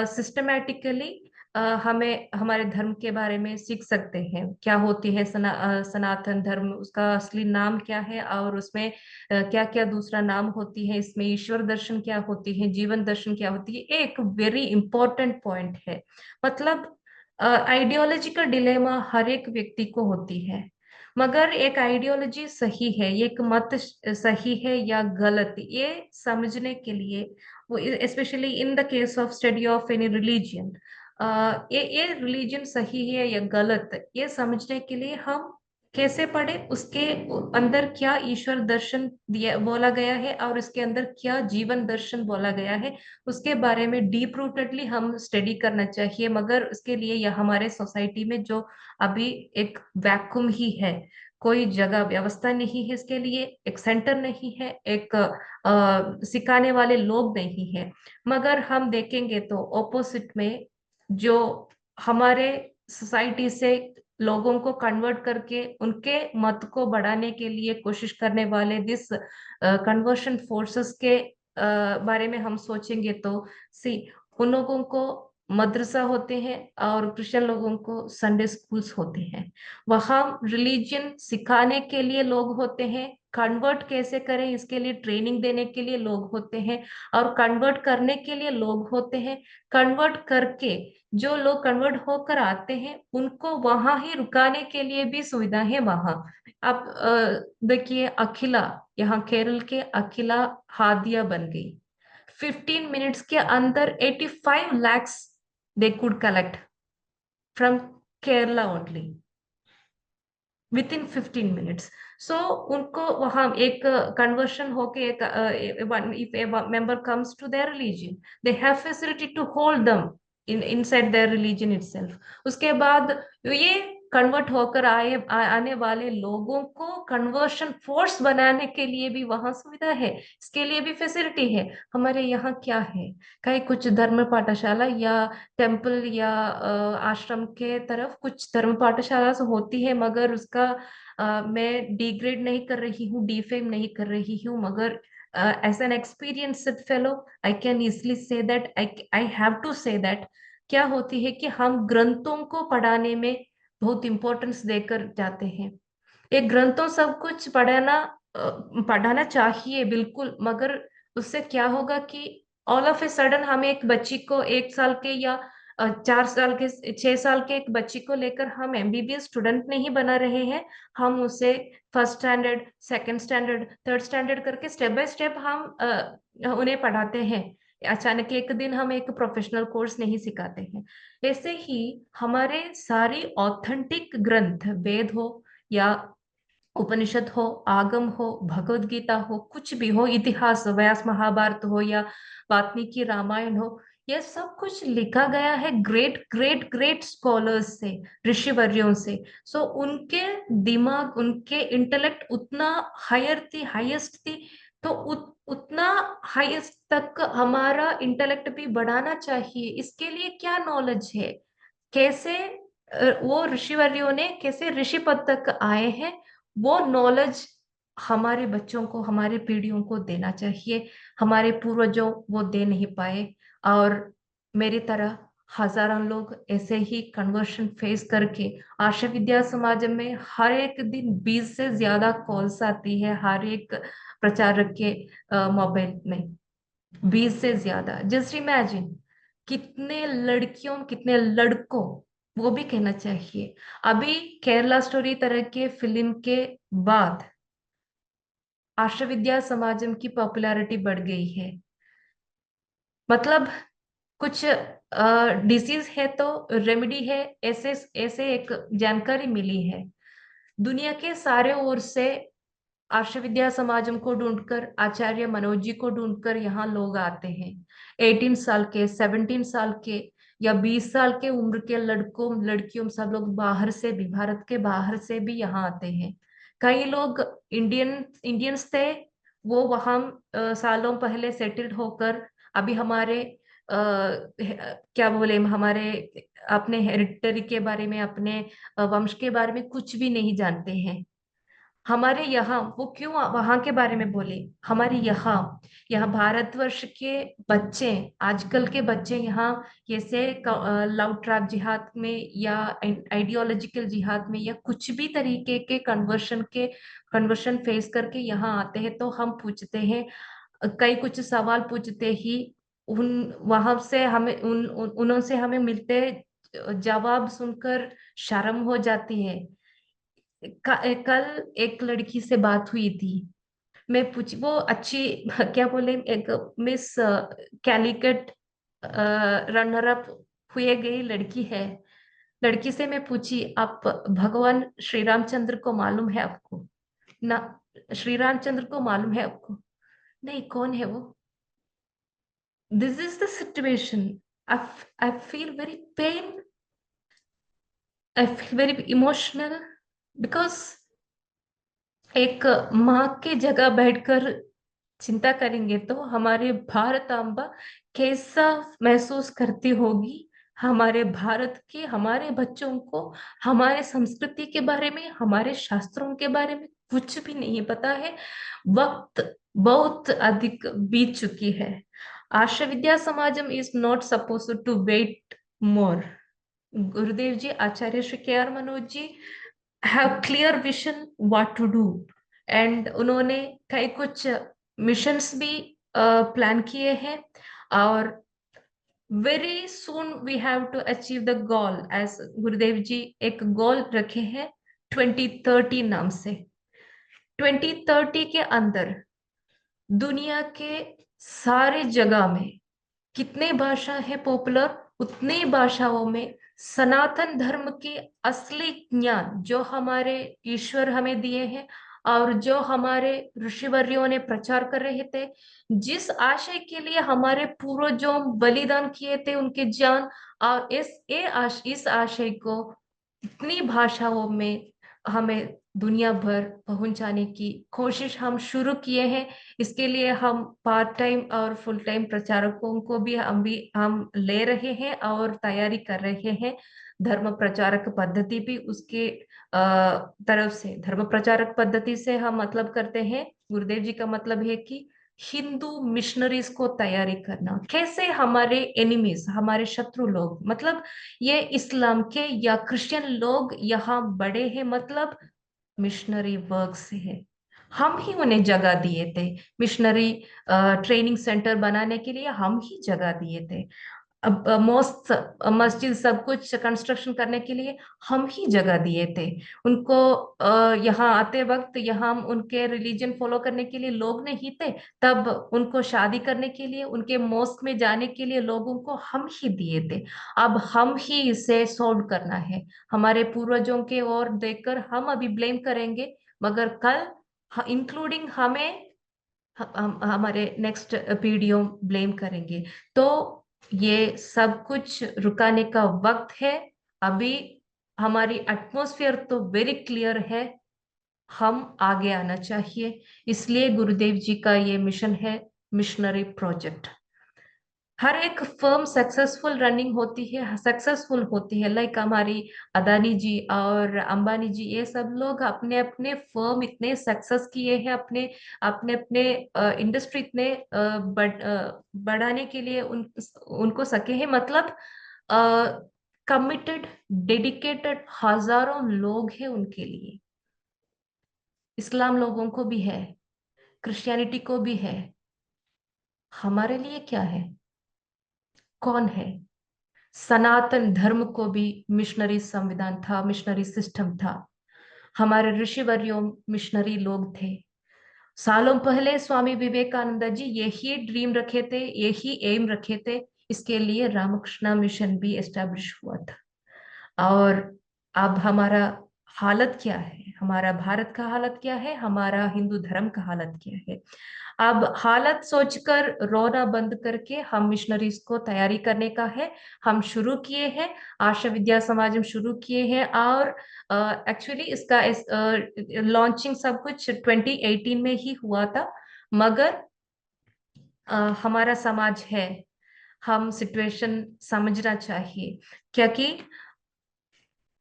A: सिस्टमैटिकली हमें हमारे धर्म के बारे में सीख सकते हैं। क्या होती है सनातन धर्म, उसका असली नाम क्या है और उसमें क्या क्या दूसरा नाम होती है, इसमें ईश्वर दर्शन क्या होती है, जीवन दर्शन क्या होती है। एक वेरी इंपॉर्टेंट पॉइंट है। मतलब आइडियोलॉजिकल डिलेमा हर एक व्यक्ति को होती है, मगर एक आइडियोलॉजी सही है, ये एक मत सही है या गलत, ये समझने के लिए, वो specially in the case of study of any religion, ये रिलीजन सही है या गलत, ये समझने के लिए हम कैसे पढ़े, उसके अंदर क्या ईश्वर दर्शन दिया बोला गया है और इसके अंदर क्या जीवन दर्शन बोला गया है, उसके बारे में डीप रूटेडली हम स्टडी करना चाहिए। मगर उसके लिए यह हमारे सोसाइटी में जो अभी एक वैक्यूम ही है, कोई जगह व्यवस्था नहीं है इसके लिए, एक सेंटर नहीं है, एक सिखाने वाले लोग नहीं है। मगर हम देखेंगे तो ऑपोजिट में जो हमारे सोसाइटी से लोगों को कन्वर्ट करके उनके मत को बढ़ाने के लिए कोशिश करने वाले दिस कन्वर्शन फोर्सेस के बारे में हम सोचेंगे तो उन लोगों को मदरसा होते हैं और क्रिश्चियन लोगों को संडे स्कूल्स होते हैं। वहां रिलीजन सिखाने के लिए लोग होते हैं, कन्वर्ट कैसे करें इसके लिए ट्रेनिंग देने के लिए लोग होते हैं, और कन्वर्ट करने के लिए लोग होते हैं। कन्वर्ट करके जो लोग कन्वर्ट होकर आते हैं उनको वहां ही रुकाने के लिए भी सुविधा है वहां। आप देखिए, अखिला, यहाँ केरल के अखिला हादिया बन गई। 15 मिनट्स के अंदर 85 lakhs they could collect from Kerala only within 15 minutes. So उनको वहां एक conversion होके if a member comes to their religion, they have facility to hold them inside their religion itself. उसके बाद ये कन्वर्ट होकर आने वाले लोगों को कन्वर्शन फोर्स बनाने के लिए भी वहां सुविधा है, इसके लिए भी फैसिलिटी है। हमारे यहाँ क्या है, कई कुछ धर्म पाठशाला या टेम्पल या आश्रम के तरफ कुछ धर्म पाठशाला होती है, मगर उसका मैं डिग्रेड नहीं कर रही हूँ, डिफेम नहीं कर रही हूँ, मगर as an experienced fellow I can easily say that, I have to say that क्या होती है कि हम ग्रंथों को पढ़ाने में बहुत इंपॉर्टेंस देकर जाते हैं। ये ग्रंथों सब कुछ पढ़ाना चाहिए बिल्कुल, मगर उससे क्या होगा कि ऑल ऑफ ए सडन हम एक बच्ची को 1 साल के या 4 साल के 6 साल के एक बच्ची को लेकर हम MBBS स्टूडेंट नहीं बना रहे हैं। हम उसे first standard, second standard, third standard करके स्टेप बाय स्टेप हम उन्हें पढ़ाते हैं। अचानक एक दिन हम एक प्रोफेशनल कोर्स नहीं सिखाते हैं। ऐसे ही हमारे सारी ऑथेंटिक ग्रंथ, वेद हो या उपनिषद हो, आगम हो, भगवत गीता हो, कुछ भी हो, इतिहास, व्यास महाभारत हो या वाल्मीकि रामायण हो, यह सब कुछ लिखा गया है ग्रेट ग्रेट ग्रेट स्कॉलर्स से, ऋषिवर्यों से। सो उनके दिमाग, उनके इंटेलेक्ट उतना हायर थी, हाईएस्ट थी, तो उतना हाईएस्ट तक हमारा इंटेलेक्ट भी बढ़ाना चाहिए। इसके लिए क्या नॉलेज है, कैसे वो ऋषिवर्यों ने कैसे ऋषि पद तक आए हैं, वो नॉलेज हमारे बच्चों को, हमारे पीढ़ियों को देना चाहिए। हमारे पूर्वजों वो दे नहीं पाए, और मेरी तरह हजारों लोग ऐसे ही कन्वर्शन फेस करके आर्ष विद्या समाज में हर एक दिन 20 से ज्यादा कॉल्स आती है हर एक प्रचारक के मोबाइल में, 20 से ज्यादा। जस्ट इमेजिन कितने लड़कियों, कितने लड़कों, वो भी कहना चाहिए। अभी केरला स्टोरी तरह के फिल्म के बाद आर्ष विद्या समाजम की पॉपुलैरिटी बढ़ गई है। मतलब कुछ डिसीज है तो रेमेडी है, ऐसे ऐसे एक जानकारी मिली है। दुनिया के सारे ओर से आर्ष विद्या समाजम को ढूंढकर, आचार्य मनोज जी को ढूंढकर यहाँ लोग आते हैं। 18 साल के, 17 साल के या 20 साल के उम्र के लड़कों लड़कियों सब लोग बाहर से भी, भारत के बाहर से भी यहाँ आते हैं। कई लोग इंडियंस थे, वो वहाँ सालों पहले सेटल्ड होकर अभी हमारे क्या बोले, हमारे अपने हेरिटेरी के बारे में, अपने वंश के बारे में कुछ भी नहीं जानते हैं। हमारे यहाँ वो क्यों वहां के बारे में बोले, हमारे यहाँ यहाँ भारतवर्ष के बच्चे, आजकल के बच्चे यहाँ जैसे लव ट्रैप जिहाद में या आइडियोलॉजिकल जिहाद में या कुछ भी तरीके के कन्वर्शन फेस करके यहाँ आते हैं, तो हम पूछते हैं, कई कुछ सवाल पूछते ही उन वहां से हमें उनसे हमें मिलते जवाब सुनकर शर्म हो जाती है। कल एक लड़की से बात हुई थी, मैं पूछी, वो अच्छी क्या बोले, एक मिस कैलिकट रनर अप हुए गई लड़की है। लड़की से मैं पूछी, आप भगवान श्री रामचंद्र को मालूम है आपको? ना, श्री रामचंद्र को मालूम है आपको? नहीं, कौन है वो? This is the situation. I feel very pain, I feel very emotional, because एक माँ के जगह बैठकर चिंता करेंगे तो हमारे भारत आंबा कैसा महसूस करती होगी। हमारे भारत के, हमारे बच्चों को हमारे संस्कृति के बारे में, हमारे शास्त्रों के बारे में कुछ भी नहीं पता है। वक्त बहुत अधिक बीत चुकी है। Arsha Vidya Samajam is not suppose to wait more. Gurudev ji, Acharya Shri K R. Manoj ji have clear vision what to do, and उन्होंने कई कुछ मिशंस भी प्लान किए हैं, और very soon we have to achieve the goal, as Gurudev ji एक गोल रखे हैं 2030 नाम से। 2030 के अंदर दुनिया के सारे जगह में कितने भाषा है पॉपुलर, उतने भाषाओं में सनातन धर्म के असली ज्ञान जो हमारे ईश्वर हमें दिए हैं और जो हमारे ऋषिवर्यों ने प्रचार कर रहे थे, जिस आशय के लिए हमारे पूर्वजों बलिदान किए थे उनके जान, और इस आशय को इतनी भाषाओं में हमें दुनिया भर पहुंचाने की कोशिश हम शुरू किए हैं। इसके लिए हम पार्ट टाइम और फुल टाइम प्रचारकों को भी हम ले रहे हैं और तैयारी कर रहे हैं। धर्म प्रचारक पद्धति भी उसके तरफ से, धर्म प्रचारक पद्धति से हम मतलब करते हैं, गुरुदेव जी का मतलब है कि हिंदू मिशनरीज को तैयारी करना। कैसे हमारे एनिमीज, हमारे शत्रु लोग, मतलब ये इस्लाम के या क्रिश्चियन लोग यहाँ बड़े हैं, मतलब मिशनरी वर्क से है। हम ही उन्हें जगह दिए थे, मिशनरी ट्रेनिंग सेंटर बनाने के लिए हम ही जगह दिए थे। अब मॉस्क, मस्जिद, सब कुछ कंस्ट्रक्शन करने के लिए हम ही जगह दिए थे उनको। यहाँ आते वक्त यहाँ हम उनके रिलीजन फॉलो करने के लिए लोग नहीं थे, तब उनको शादी करने के लिए, उनके मॉस्क में जाने के लिए लोगों को हम ही दिए थे। अब हम ही इसे सॉल्व करना है। हमारे पूर्वजों के ओर देखकर हम अभी ब्लेम करेंगे, मगर कल इंक्लूडिंग हमें हमारे नेक्स्ट पीढ़ियों ब्लेम करेंगे। तो ये सब कुछ रुकाने का वक्त है अभी। हमारी एटमॉस्फेयर तो वेरी क्लियर है, हम आगे आना चाहिए। इसलिए गुरुदेव जी का ये मिशन है, मिशनरी प्रोजेक्ट। हर एक फर्म सक्सेसफुल रनिंग होती है, सक्सेसफुल होती है, लाइक हमारी अदानी जी और अंबानी जी, ये सब लोग अपने अपने फर्म इतने सक्सेस किए हैं, अपने अपने अपने इंडस्ट्री इतने बढ़ाने के लिए उनको सके हैं, मतलब कमिटेड, डेडिकेटेड हजारों लोग हैं उनके लिए। इस्लाम लोगों को भी है, क्रिश्चियनिटी को भी है, हमारे लिए क्या है, कौन है? सनातन धर्म को भी मिशनरी संविधान था, मिशनरी सिस्टम था। हमारे ऋषिवर्यों मिशनरी लोग थे। सालों पहले स्वामी विवेकानंद जी यही ड्रीम रखे थे, यही एम रखे थे। इसके लिए रामकृष्णा मिशन भी एस्टेब्लिश हुआ था। और अब हालत क्या है, हमारा भारत का हालत क्या है, हमारा हिंदू धर्म का हालत क्या है। अब हालत सोचकर रोना बंद करके हम मिशनरीज को तैयारी करने का है। हम शुरू किए हैं, आशा विद्या समाजम शुरू किए हैं, और एक्चुअली इसका लॉन्चिंग सब कुछ 2018 में ही हुआ था। मगर हमारा समाज है, हम सिचुएशन समझना चाहिए, क्योंकि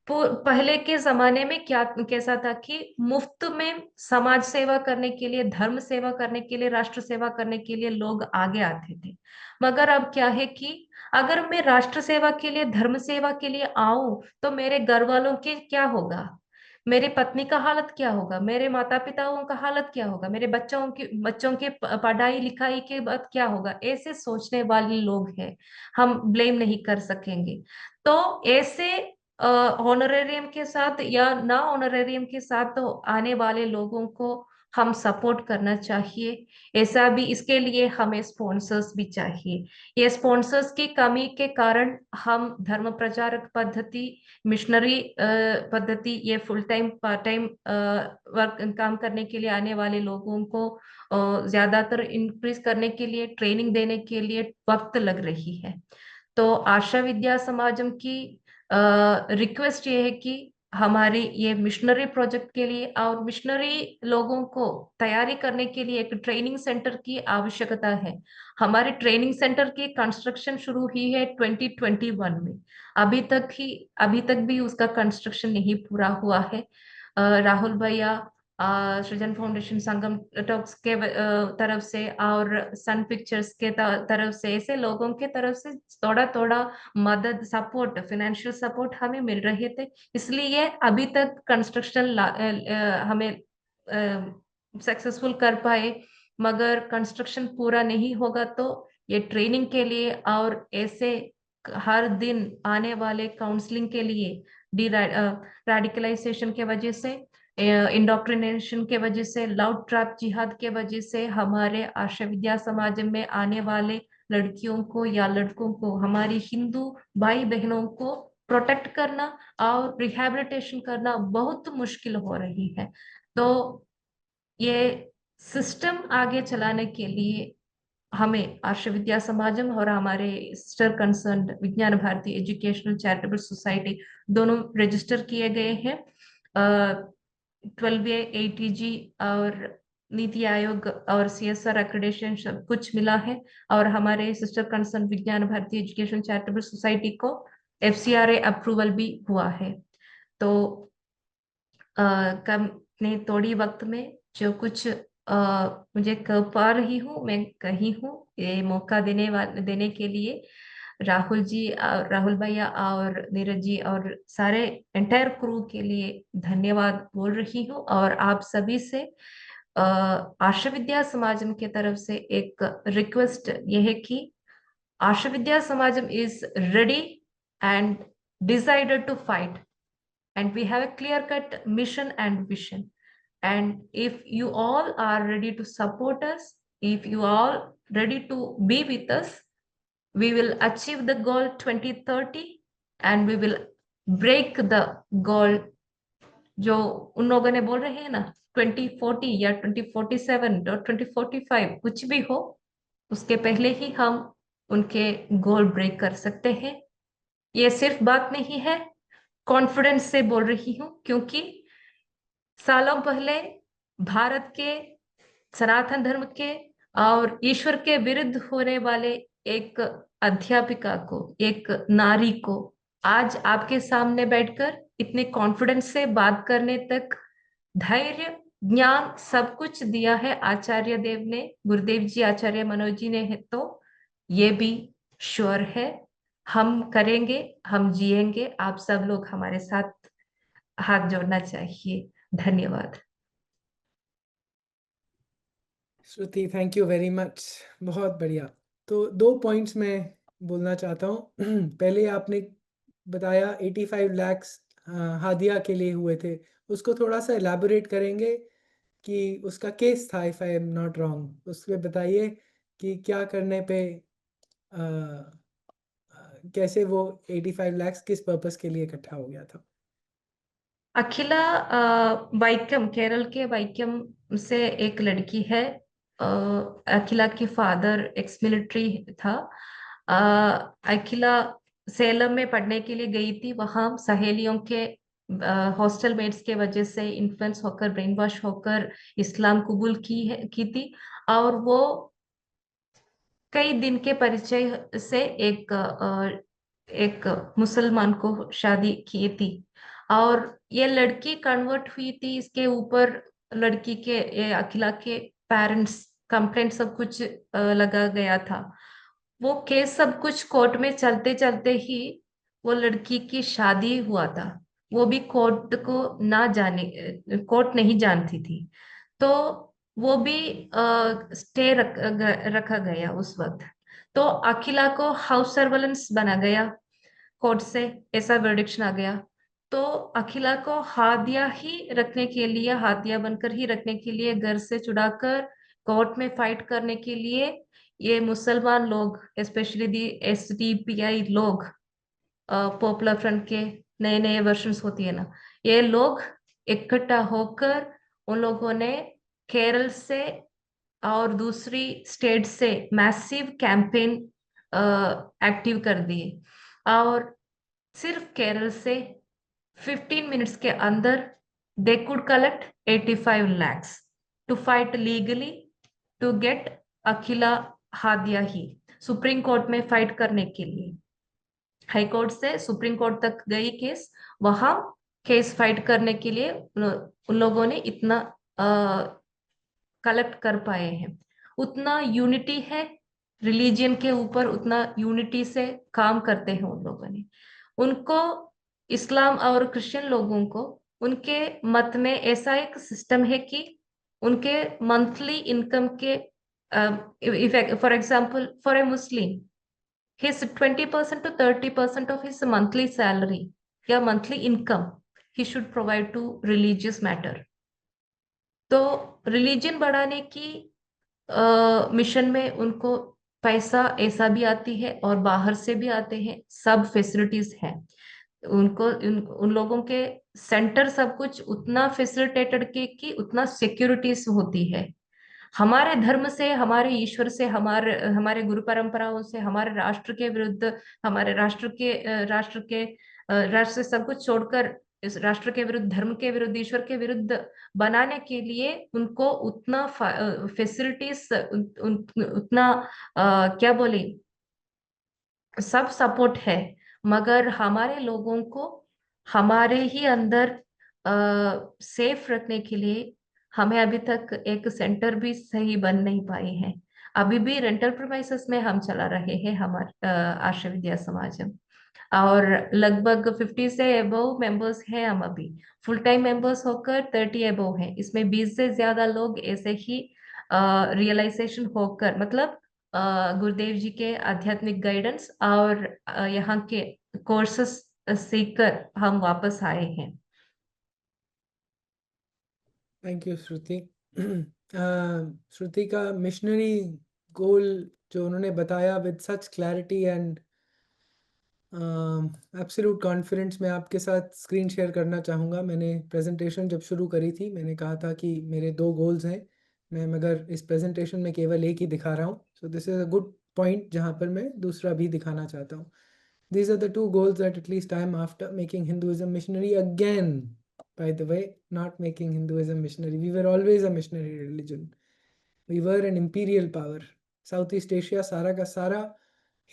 A: पहले के जमाने में क्या कैसा था कि मुफ्त में समाज सेवा करने के लिए, धर्म सेवा करने के लिए, राष्ट्र सेवा करने के लिए लोग आगे आते थे। मगर अब क्या है कि अगर मैं राष्ट्र सेवा के लिए, धर्म सेवा के लिए आऊं, तो मेरे घर वालों के क्या होगा, मेरी पत्नी का हालत क्या होगा, मेरे माता पिताओं का हालत क्या होगा, मेरे बच्चों के पढ़ाई लिखाई के बाद क्या होगा, ऐसे सोचने वाले लोग हैं। हम ब्लेम नहीं कर सकेंगे। तो ऐसे ऑनरेरियम के साथ या ना ऑनरेरियम के साथ तो आने वाले लोगों को हम सपोर्ट करना चाहिए। ऐसा भी, इसके लिए हमें स्पॉन्सर्स भी चाहिए। ये स्पॉन्सर्स की कमी के कारण हम धर्म प्रचारक पद्धति, मिशनरी पद्धति, ये full time part time work काम करने के लिए आने वाले लोगों को ज्यादातर इंक्रीज करने के लिए, ट्रेनिंग देने के लिए वक्त लग रही है। तो आशा विद्या समाजम की रिक्वेस्ट ये है कि हमारी ये मिशनरी प्रोजेक्ट के लिए और मिशनरी लोगों को तैयारी करने के लिए एक ट्रेनिंग सेंटर की आवश्यकता है। हमारे ट्रेनिंग सेंटर की कंस्ट्रक्शन शुरू हुई है 2021 में। अभी तक भी उसका कंस्ट्रक्शन नहीं पूरा हुआ है। राहुल भैया, सृजन फाउंडेशन, संगम टॉक्स के तरफ से और सन पिक्चर्स के तरफ से, ऐसे लोगों के तरफ से थोड़ा थोड़ा मदद, सपोर्ट, फाइनेंशियल सपोर्ट हमें मिल रहे थे। इसलिए अभी तक कंस्ट्रक्शन हमें सक्सेसफुल कर पाए। मगर कंस्ट्रक्शन पूरा नहीं होगा तो ये ट्रेनिंग के लिए और ऐसे हर दिन आने वाले काउंसलिंग के लिए, डी रेडिकलाइजेशन के वजह से, इंडोक्ट्रिनेशन के वजह से, लव ट्रैप जिहाद के वजह से हमारे आशा विद्या समाज में आने वाले लड़कियों को या लड़कों को, हमारी हिंदू भाई बहनों को प्रोटेक्ट करना और रिहैबिलिटेशन करना बहुत मुश्किल हो रही है। तो ये सिस्टम आगे चलाने के लिए हमें आर्ष विद्या समाजम और हमारे सिस्टर कंसर्न विज्ञान भारती एजुकेशनल चैरिटेबल सोसाइटी दोनों रजिस्टर किए गए हैं। 12A ATG और नीति आयोग और CSR एक्रेडिटेशन सब कुछ मिला है, और हमारे सिस्टर कंसर्न विज्ञान भारती एजुकेशन चैरिटेबल सोसाइटी को FCRA अप्रूवल भी हुआ है। तो कम ने थोड़ी वक्त में जो कुछ मुझे कर पा रही हूँ मैं कही हूँ। ये मौका देने के लिए राहुल जी, राहुल भैया और नीरज जी और सारे एंटायर क्रू के लिए धन्यवाद बोल रही हूँ। और आप सभी से आशा विद्या समाजम के तरफ से एक रिक्वेस्ट ये है कि Asha Vidya Samajam is ready and decided to fight, and we have a clear cut mission and vision. And if you all are ready to support us, if you all ready to be with us, we will achieve the goal 2030 and we will break the goal जो उन लोगों ने बोल रहे हैं ना 2040 या 2047 और 2045 कुछ भी हो, उसके पहले ही हम उनके गोल ब्रेक कर सकते हैं। ये सिर्फ बात नहीं है, कॉन्फिडेंस से बोल रही हूँ, क्योंकि सालों पहले भारत के सनातन धर्म के और ईश्वर के विरुद्ध होने वाले एक अध्यापिका को, एक नारी को आज आपके सामने बैठकर इतने कॉन्फिडेंस से बात करने तक धैर्य, ज्ञान सब कुछ दिया है आचार्य देव ने, गुरुदेव जी, आचार्य मनोज जी ने है। तो ये भी श्योर है हम करेंगे, हम जिएंगे। आप सब लोग हमारे साथ हाथ जोड़ना चाहिए। धन्यवाद।
B: श्रुति, थैंक यू वेरी मच, बहुत बढ़िया। तो 2 पॉइंट्स मैं बोलना चाहता हूँ। पहले आपने बताया 85 लाख्स हादिया के लिए हुए थे, उसको थोड़ा सा एलैबोरेट करेंगे कि उसका केस था, if I am not wrong, उसमें बताइए कि क्या करने पे कैसे वो 85 लाख्स किस पर्पस के लिए इकट्ठा हो गया था।
A: अखिला वैक्कम, केरल के वैक्कम से एक लड़की है। अखिला की फादर एक्स मिलिट्री था। अखिला सेलम में पढ़ने के लिए गई थी। वहां सहेलियों के हॉस्टल मेट्स के वजह से इन्फ्लुएंस होकर, ब्रेन वॉश होकर इस्लाम कबूल की थी। और वो कई दिन के परिचय से एक मुसलमान को शादी की थी। और ये लड़की कन्वर्ट हुई थी। इसके ऊपर लड़की के, ये अखिला के पेरेंट्स कंप्लेंट सब कुछ लगा गया था। वो केस सब कुछ कोर्ट में चलते चलते ही वो लड़की की शादी हुआ था। वो भी कोर्ट को ना जाने, कोर्ट नहीं जानती थी। तो वो भी रखा गया उस वक्त। तो अखिला को हाउस सर्वेलेंस बना गया कोर्ट से, ऐसा वर्डिक्शन आ गया। तो अखिला को हादिया ही रखने के लिए, हादिया बनकर ही रखने के लिए, घर से छुड़ाकर कोर्ट में फाइट करने के लिए ये मुसलमान लोग, स्पेशली दी एसडीपीआई लोग, पॉपुलर फ्रंट के नए नए वर्जन्स होती है ना, ये लोग इकट्ठा होकर उन लोगों ने केरल से और दूसरी स्टेट से मैसिव कैंपेन एक्टिव कर दिए। और सिर्फ केरल से 15 मिनट्स के अंदर they could collect 85 lakhs to fight legally to get Akhila Hadiya ही, सुप्रीम कोर्ट में फाइट करने के लिए। हाई कोर्ट से सुप्रीम कोर्ट तक गई केस। वहां केस फाइट करने के लिए उन लोगों ने इतना कलेक्ट कर पाए हैं। उतना यूनिटी है रिलीजियन के ऊपर, उतना यूनिटी से काम करते हैं उन लोगों ने। उनको, इस्लाम और क्रिश्चियन लोगों को, उनके मत में ऐसा एक सिस्टम है कि उनके मंथली इनकम के, for example for a Muslim, his 20% to 30% of his monthly salary या monthly income he should provide to religious matter। तो रिलीजन बढ़ाने की मिशन में उनको पैसा ऐसा भी आती है और बाहर से भी आते हैं, सब फैसिलिटीज हैं उनको। उन लोगों के सेंटर सब कुछ उतना फैसिलिटेटेड के कि उतना सिक्योरिटीज होती है। हमारे धर्म से, हमारे ईश्वर से, हमारे हमारे गुरु परंपराओं से, हमारे राष्ट्र के विरुद्ध, हमारे राष्ट्र से सब कुछ छोड़कर इस राष्ट्र के विरुद्ध, धर्म के विरुद्ध, ईश्वर के विरुद्ध बनाने के लिए उनको उतना फैसिलिटीज, उतना क्या बोले, सब सपोर्ट है। मगर हमारे लोगों को हमारे ही अंदर सेफ रखने के लिए हमें अभी तक एक सेंटर भी सही बन नहीं पाए हैं। अभी भी रेंटल प्रीमाइसेस में हम चला रहे हैं हमारे आश्रय विद्या समाजम। और लगभग 50 से अबव मेंबर्स हैं हम अभी। फुल टाइम मेंबर्स होकर 30 अबव हैं। इसमें 20 से ज्यादा लोग ऐसे ही रियलाइजेशन होकर, मतलब गुरुदेव जी के आध्यात्मिक गाइडेंस और यहाँ के कोर्सेस सीखकर हम वापस आए हैं।
B: थैंक यू श्रुति। श्रुति का मिशनरी गोल जो उन्होंने बताया with such clarity and absolute confidence, मैं आपके साथ स्क्रीन शेयर करना चाहूँगा। मैंने प्रेजेंटेशन जब शुरू करी थी, मैंने कहा था कि मेरे 2 गोल्स हैं, मैं मगर इस प्रेजेंटेशन में केवल एक ही दिखा रहा हूँ। So this is a good point जहाँ पर मैं दूसरा भी दिखाना चाहता हूँ। These are the 2 goals that at least I am after, making Hinduism missionary again. By the way, not making Hinduism missionary. We were always a missionary religion. We were an imperial power. Southeast Asia सारा का सारा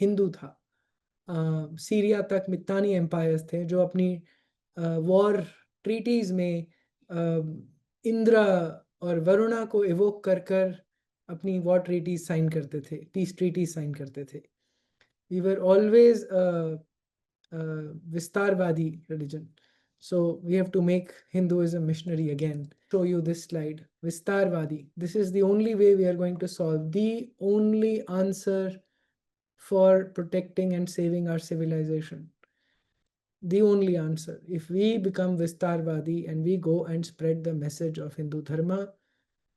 B: हिंदू था। Syria तक मित्तानी empires थे जो अपनी war treaties में इंद्रा और वरुणा को इवोक कर कर अपनी वॉर ट्रीटीज़ साइन करते थे, पीस ट्रीटीज़ साइन करते थे। We were always a Vistarvadi religion. So we have to make Hinduism missionary again. Show you this slide. Vistarvadi. This is the only way we are going to solve, the only answer for protecting and saving our civilization. The only answer. If we become Vistarvadi and we go and spread the message of Hindu Dharma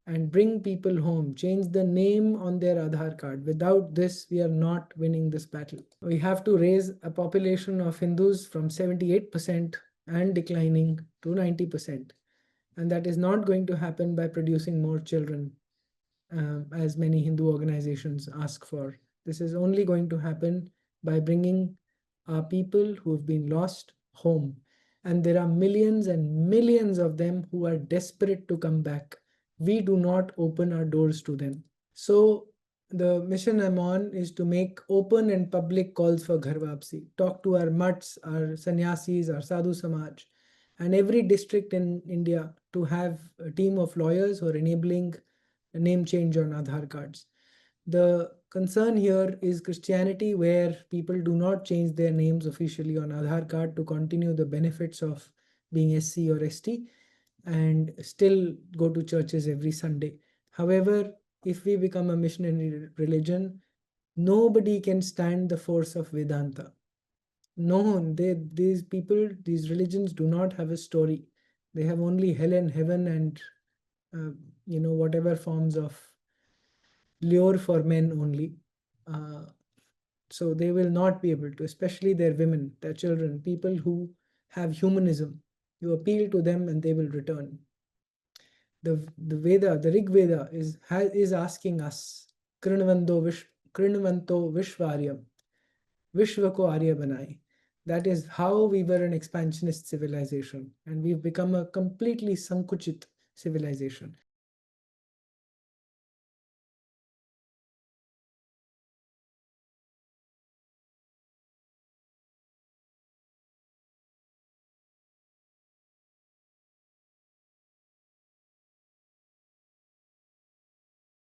B: and bring people home, change the name on their Aadhaar card. Without this, we are not winning this battle. We have to raise a population of Hindus from 78% and declining to 90%. And that is not going to happen by producing more children, as many Hindu organizations ask for. This is only going to happen by bringing people who have been lost home. And there are millions and millions of them who are desperate to come back. We do not open our doors to them. So the mission I'm on is to make open and public calls for Ghar Wapsi. Talk to our mutts, our sannyasis, our sadhu samaj, and every district in India to have a team of lawyers who are enabling a name change on Aadhaar cards. The concern here is Christianity, where people do not change their names officially on Aadhaar card to continue the benefits of being SC or ST and still go to churches every Sunday. However, if we become a missionary religion, nobody can stand the force of Vedanta. No, these people, these religions do not have a story. They have only hell and heaven and whatever forms of lure for men only. So they will not be able to, especially their women, their children, people who have humanism. You appeal to them and they will return. The Veda, the Rig Veda is asking us, Krinvanto Vishvaryam, Vishva ko Arya banai. That is how we were an expansionist civilization, and we've become a completely Sankuchit civilization.